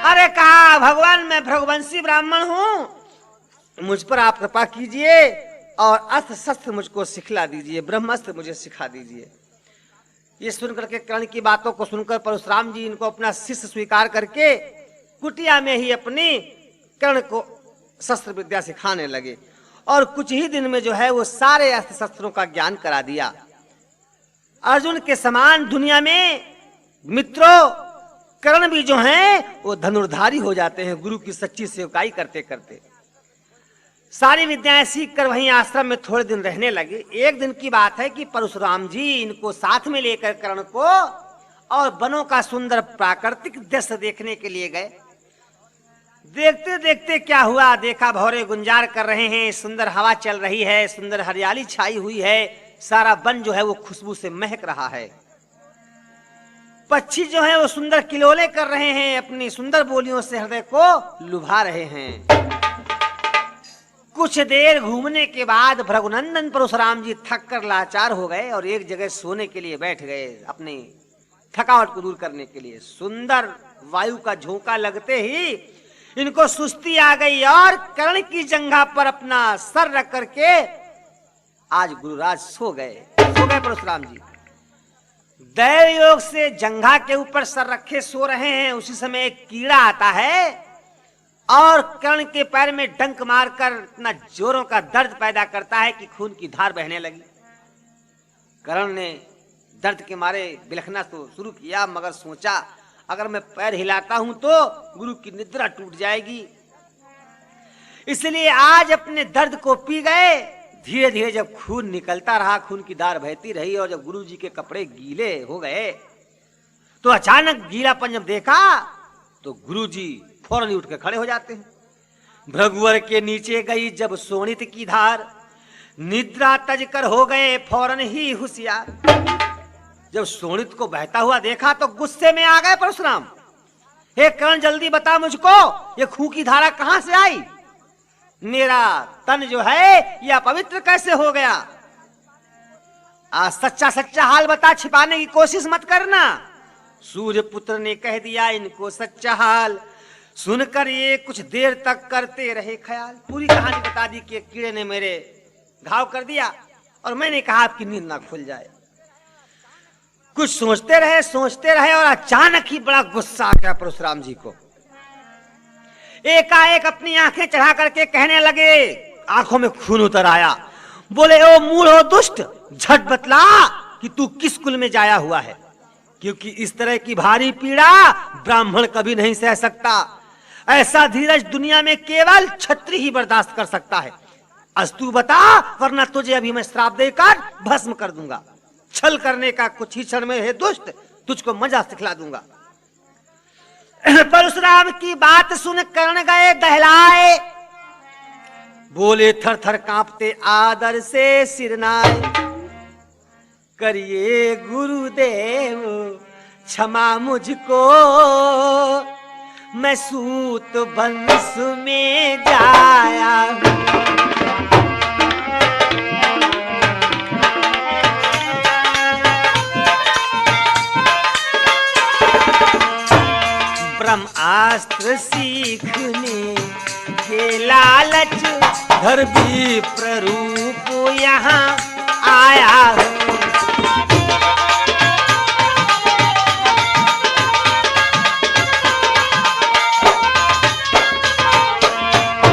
अरे कहा, भगवान मैं भृगुवंशी ब्राह्मण हूं, मुझ पर आप कृपा कीजिए और अस्त्र शस्त्र मुझको सिखला दीजिए, ब्रह्मास्त्र मुझे सिखा दीजिए। ये सुनकर के कर्ण की बातों को सुनकर परशुराम जी इनको अपना शिष्य स्वीकार करके कुटिया में ही अपनी कर्ण को शस्त्र विद्या सिखाने लगे और कुछ ही दिन में जो है वो सारे अस्त्र शस्त्रों का ज्ञान करा दिया। अर्जुन के समान दुनिया में मित्रों कर्ण भी जो हैं वो धनुर्धारी हो जाते हैं, गुरु की सच्ची सेवकाई करते करते। सारी विद्याएं सीख कर वहीं आश्रम में थोड़े दिन रहने लगे। एक दिन की बात है कि परशुराम जी इनको साथ में लेकर कर्ण को और वनों का सुंदर प्राकृतिक दृश्य देखने के लिए गए। देखते देखते क्या हुआ, देखा भौरे गुंजार कर रहे हैं, सुंदर हवा चल रही है, सुंदर हरियाली छाई हुई है, सारा वन जो है वो खुशबू से महक रहा है। पक्षी जो है वो सुंदर किलोले कर रहे हैं, अपनी सुंदर बोलियों से हृदय को लुभा रहे हैं। कुछ देर घूमने के बाद भृगुनंदन परशुराम जी थक कर लाचार हो गए और एक जगह सोने के लिए बैठ गए, अपनी थकावट को दूर करने के लिए। सुंदर वायु का झोंका लगते ही इनको सुस्ती आ गई और कर्ण की जंघा पर अपना सर रख करके आज गुरुराज सो गए परशुराम जी। दैव योग से जंघा के ऊपर सर रखे सो रहे हैं, उसी समय एक कीड़ा आता है और कर्ण के पैर में डंक मारकर इतना जोरों का दर्द पैदा करता है कि खून की धार बहने लगी। कर्ण ने दर्द के मारे बिलखना तो शुरू किया, मगर सोचा अगर मैं पैर हिलाता हूं तो गुरु की निद्रा टूट जाएगी, इसलिए आज अपने दर्द को पी गए। धीरे धीरे जब खून निकलता रहा, खून की धार बहती रही और जब गुरु जी के कपड़े गीले हो गए तो अचानक गीलापन जब देखा तो गुरु जी फौरन उठ के खड़े हो जाते हैं। भृगुवर के नीचे गई जब शोणित की धार, निद्रा तज कर हो गए फौरन ही होशियार। जब शोणित को बहता हुआ देखा तो गुस्से में आ गए परशुराम, हे कर्ण जल्दी बता मुझको ये खून की धारा कहां से आई, मेरा तन जो है ये अपवित्र कैसे हो गया, आज सच्चा सच्चा हाल बता, छिपाने की कोशिश मत करना। सूर्य पुत्र ने कह दिया इनको सच्चा हाल, सुनकर ये कुछ देर तक करते रहे ख्याल। पूरी कहानी बता दी कि कीड़े ने मेरे घाव कर दिया और मैंने कहा आपकी नींद ना खुल जाए। कुछ सोचते रहे और अचानक ही बड़ा गुस्सा आ गया परशुराम जी को। एकाएक अपनी आंखें चढ़ा करके कहने लगे, आंखों में खून उतर आया, बोले ओ मूढ़ हो दुष्ट, झट बतला कि तू किस कुल में जाया हुआ है, क्योंकि इस तरह की भारी पीड़ा ब्राह्मण कभी नहीं सह सकता। ऐसा धीरज दुनिया में केवल क्षत्रिय ही बर्दाश्त कर सकता है। आज तू बता, वरना तुझे अभी मैं श्राप देकर भस्म कर दूंगा। छल करने का कुछ ही क्षण में है दुष्ट, तुझको मजा सिखला दूंगा। परशुराम की बात सुन कर्ण गए दहलाए, बोले थर थर कांपते आदर से सिरनाए, करिए गुरुदेव क्षमा मुझको, मैं सूत वंश में जाया। ब्रह्मास्त्र सीखने के लालच धर भी प्ररूप यहाँ आया हूँ।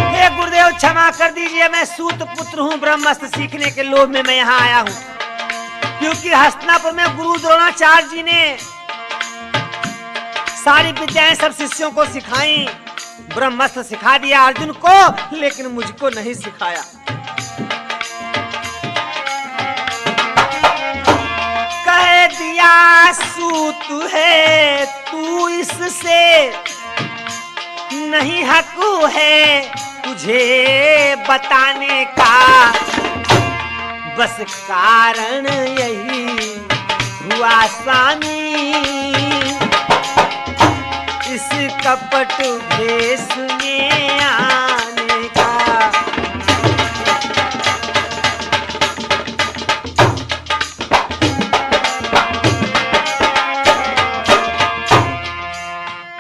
हे गुरुदेव क्षमा कर दीजिए, मैं सूत पुत्र हूँ, ब्रह्मास्त्र सीखने के लोभ में मैं यहाँ आया हूँ, क्योंकि हस्तिनापुर में गुरु द्रोणाचार्य जी ने सारी विद्याएं सब शिष्यों को सिखाई, ब्रह्मास्त्र सिखा दिया अर्जुन को, लेकिन मुझको नहीं सिखाया। कह दिया सूत है तू, इससे नहीं हक है तुझे बताने का, बस कारण यही हुआ स्वामी, इस कपट भेष में आने का।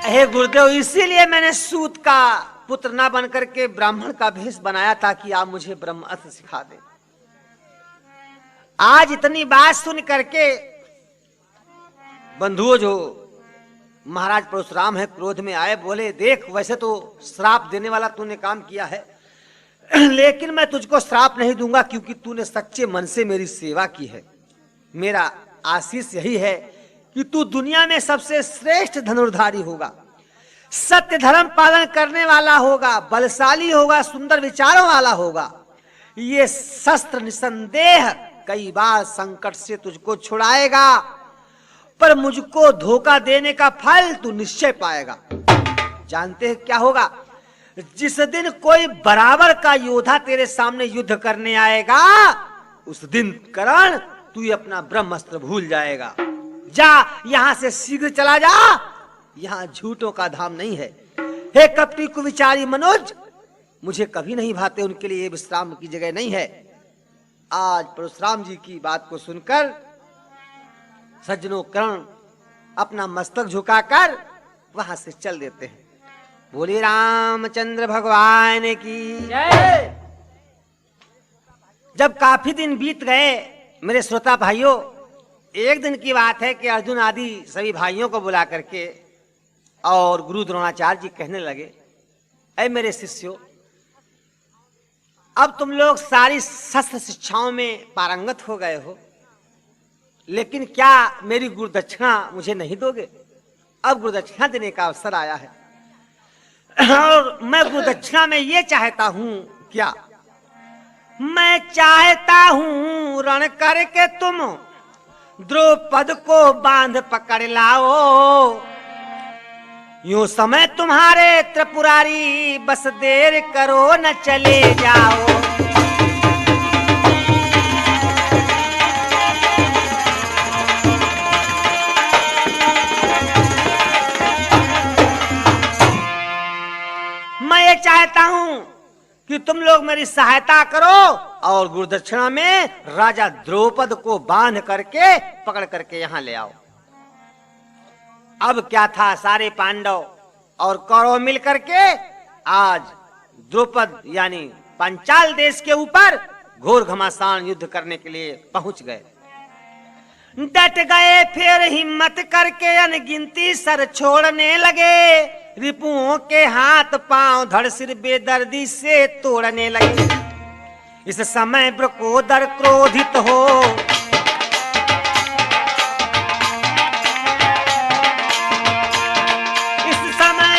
हे गुरुदेव, इसीलिए मैंने सूत का पुत्र ना बनकर के ब्राह्मण का भेष बनाया था कि आप मुझे ब्रह्मास्त्र सिखा दें। आज इतनी बात सुन करके बंधुओं जो महाराज परशुराम है क्रोध में आए, बोले देख वैसे तो श्राप देने वाला तूने काम किया है, लेकिन मैं तुझको श्राप नहीं दूंगा, क्योंकि तूने सच्चे मन से मेरी सेवा की है। मेरा आशीष यही है कि तू दुनिया में सबसे श्रेष्ठ धनुर्धारी होगा, सत्य धर्म पालन करने वाला होगा, बलशाली होगा, सुंदर विचारों वाला होगा। ये शस्त्र निसंदेह कई बार संकट से तुझको छुड़ाएगा, पर मुझको धोखा देने का फल तू निश्चय पाएगा। जानते हैं क्या होगा? जिस दिन कोई बराबर का योद्धा तेरे सामने युद्ध करने आएगा, उस दिन कर्ण तू अपना ब्रह्मास्त्र भूल जाएगा। जा यहां से शीघ्र चला जा, यहां झूठों का धाम नहीं है। हे कपटी कुविचारी मनोज, मुझे कभी नहीं भाते, उनके लिए विश्राम की जगह नहीं है। आज परशुराम जी की बात को सुनकर सज्जनों कर्ण अपना मस्तक झुकाकर वहां से चल देते हैं। बोलिए रामचंद्र भगवान की जय। जब काफी दिन बीत गए मेरे श्रोता भाइयों, एक दिन की बात है कि अर्जुन आदि सभी भाइयों को बुला करके और गुरु द्रोणाचार्य जी कहने लगे, ऐ मेरे शिष्यों, अब तुम लोग सारी शस्त्र शिक्षाओं में पारंगत हो गए हो, लेकिन क्या मेरी गुरुदक्षिणा मुझे नहीं दोगे? अब गुरुदक्षिणा देने का अवसर आया है और मैं गुरुदक्षिणा में ये चाहता हूं, क्या मैं चाहता हूं रण करके तुम द्रौपद को बांध पकड़ लाओ, यूं समय तुम्हारे त्रिपुरारी, बस देर करो न चले जाओ। मैं ये चाहता हूं कि तुम लोग मेरी सहायता करो और गुरुदक्षिणा में राजा द्रौपद को बांध करके पकड़ करके यहां ले आओ। अब क्या था, सारे पांडव और कौरव मिल करके आज द्रौपद यानी पांचाल देश के ऊपर घोर घमासान युद्ध करने के लिए पहुंच गए। डट गए फिर हिम्मत करके, अनगिनती सर छोड़ने लगे, रिपुओं के हाथ पांव धड़ सिर बेदर्दी से तोड़ने लगे। इस समय वृकोदर क्रोधित हो,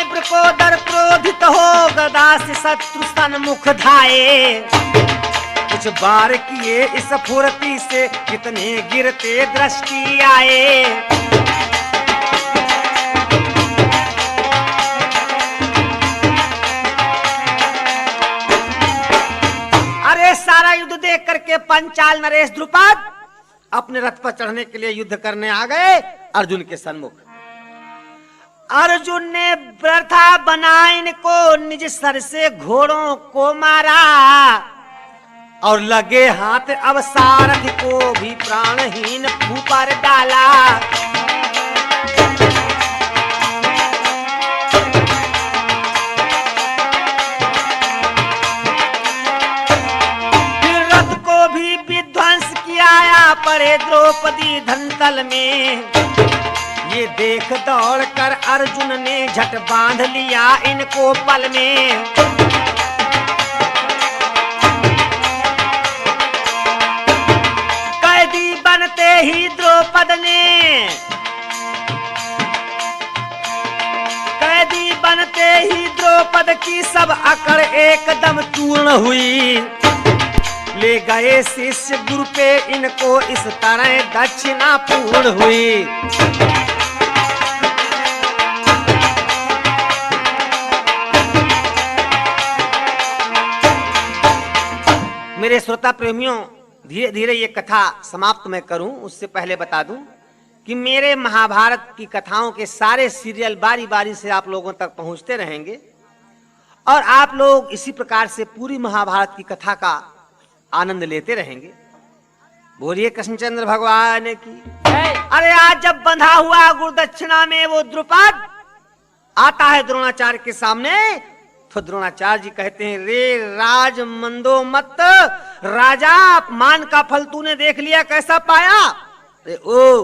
वृकोदर क्रोधित हो, गदा से शत्रु सन्मुख धाये, कुछ बार किए इस फुर्ती से, कितने गिरते दृष्टि आए। अरे सारा युद्ध देख करके पंचाल नरेश द्रुपद अपने रथ पर चढ़ने के लिए युद्ध करने आ गए अर्जुन के सन्मुख। अर्जुन ने प्रथा बना इनको, निज सर से घोड़ों को मारा और लगे हाथ अब सारथी को भी प्राणहीन ऊपर डाला। फिर रथ को भी विध्वंस किया, पड़े द्रौपदी धनतल में। ये देख दौड़ कर अर्जुन ने झट बांध लिया इनको पल में। कैदी बनते ही द्रौपद ने, कैदी बनते ही द्रौपद की सब अकड़ एकदम चूर्ण हुई। ले गए शिष्य गुरु पे इनको, इस तरह दक्षिणा पूर्ण हुई। मेरे श्रोता प्रेमियों, धीरे धीरे ये कथा समाप्त मैं करूं उससे पहले बता दूं कि मेरे महाभारत की कथाओं के सारे सीरियल बारी बारी से आप लोगों तक पहुंचते रहेंगे और आप लोग इसी प्रकार से पूरी महाभारत की कथा का आनंद लेते रहेंगे। बोलिए कृष्णचंद्र भगवान की। अरे आज जब बंधा हुआ गुरुदक्षिणा में वो द्रुपद आता है द्रोणाचार्य के सामने, तो द्रोणाचार्य जी कहते हैं, रे राज मंदो मत, राजा अपमान का फल तूने देख लिया, कैसा पाया? रे ओ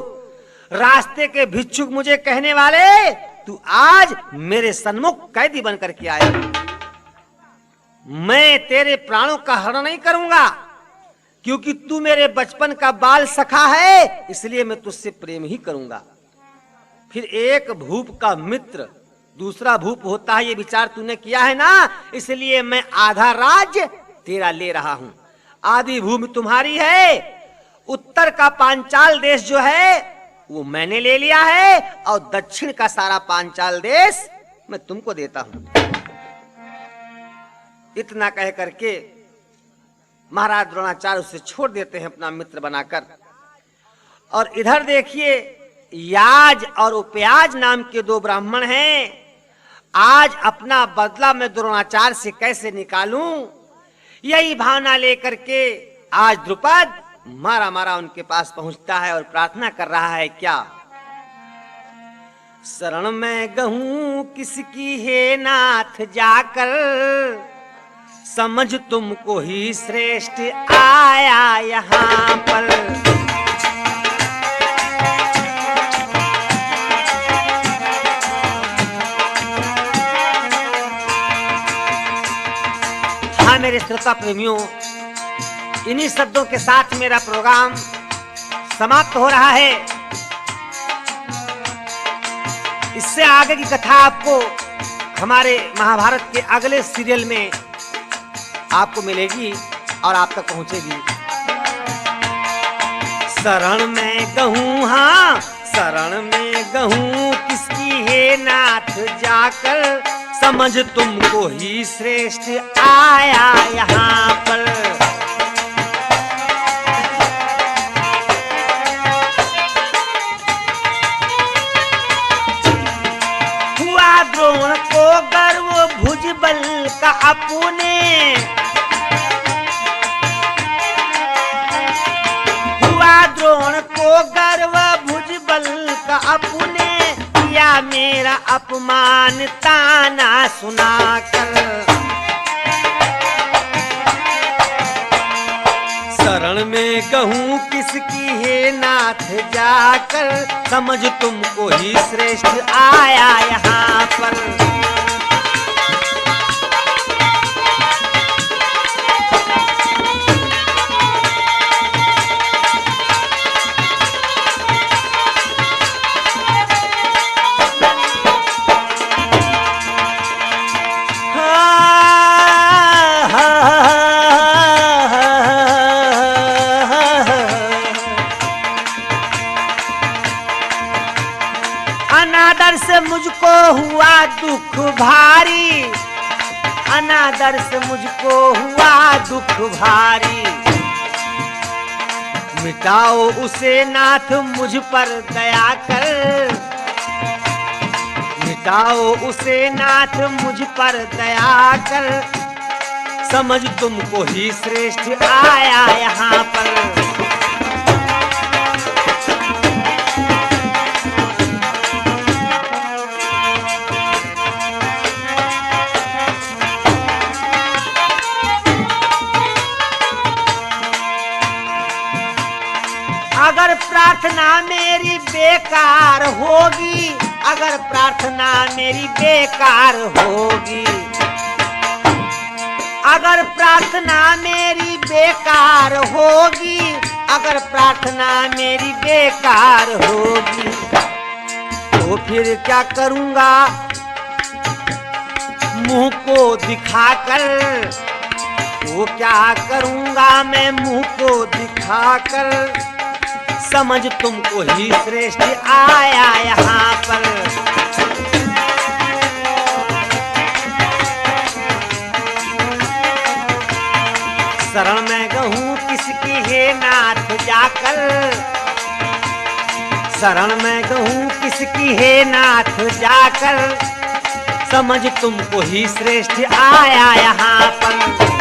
रास्ते के भिक्षुक मुझे कहने वाले, तू आज मेरे सन्मुख कैदी बनकर के आया। मैं तेरे प्राणों का हरण नहीं करूंगा, क्योंकि तू मेरे बचपन का बाल सखा है, इसलिए मैं तुझसे प्रेम ही करूंगा। फिर एक भूप का मित्र दूसरा भूप होता है, ये विचार तूने किया है ना, इसलिए मैं आधा राज्य तेरा ले रहा हूं। आधी भूमि तुम्हारी है, उत्तर का पांचाल देश जो है वो मैंने ले लिया है और दक्षिण का सारा पांचाल देश मैं तुमको देता हूं। इतना कह करके महाराज द्रोणाचार्य उसे छोड़ देते हैं अपना मित्र बनाकर। और इधर देखिए याज और उपयाज नाम के दो ब्राह्मण हैं। आज अपना बदला मैं द्रोणाचार्य से कैसे निकालूं, यही भावना लेकर के आज द्रुपद मारा मारा उनके पास पहुंचता है और प्रार्थना कर रहा है क्या, शरण में गहूं किसकी है नाथ जाकर, समझ तुमको ही श्रेष्ठ आया यहाँ पर। हाँ मेरे श्रोता प्रेमियों, इन्हीं शब्दों के साथ मेरा प्रोग्राम समाप्त हो रहा है। इससे आगे की कथा आपको हमारे महाभारत के अगले सीरियल में आपको मिलेगी और आप तक पहुंचेगी। शरण में गहूं, हाँ शरण में गहूं किसकी है नाथ जाकर, समझ तुमको ही श्रेष्ठ आया यहाँ पर। हुआ द्रोण को गर्व भुजबल का अपने, हुआ द्रोण को गर्व भुजबल का अपने, किया मेरा अपमान ताना सुनाकर। शरण में गहूं किसकी है नाथ जाकर, समझ तुमको ही श्रेष्ठ आया यहाँ पर। अनादर से मुझको हुआ दुख भारी, अनादर से मुझको हुआ दुख भारी, मिटाओ उसे नाथ मुझ पर दया कर, मिटाओ उसे नाथ मुझ पर दया कर, समझ तुमको ही श्रेष्ठ आया यहाँ पर। अगर प्रार्थना मेरी बेकार होगी, अगर प्रार्थना मेरी बेकार होगी, अगर प्रार्थना मेरी बेकार होगी, अगर प्रार्थना मेरी बेकार होगी, तो फिर क्या करूंगा मुंह को दिखाकर, तो क्या करूंगा मैं मुंह को दिखाकर, समझ तुमको ही श्रेष्ठ आया यहाँ पर। शरण में गहूं किसकी है नाथ जाकर, शरण में गहूं किसकी है नाथ जाकर, समझ तुमको ही श्रेष्ठ आया यहाँ पर।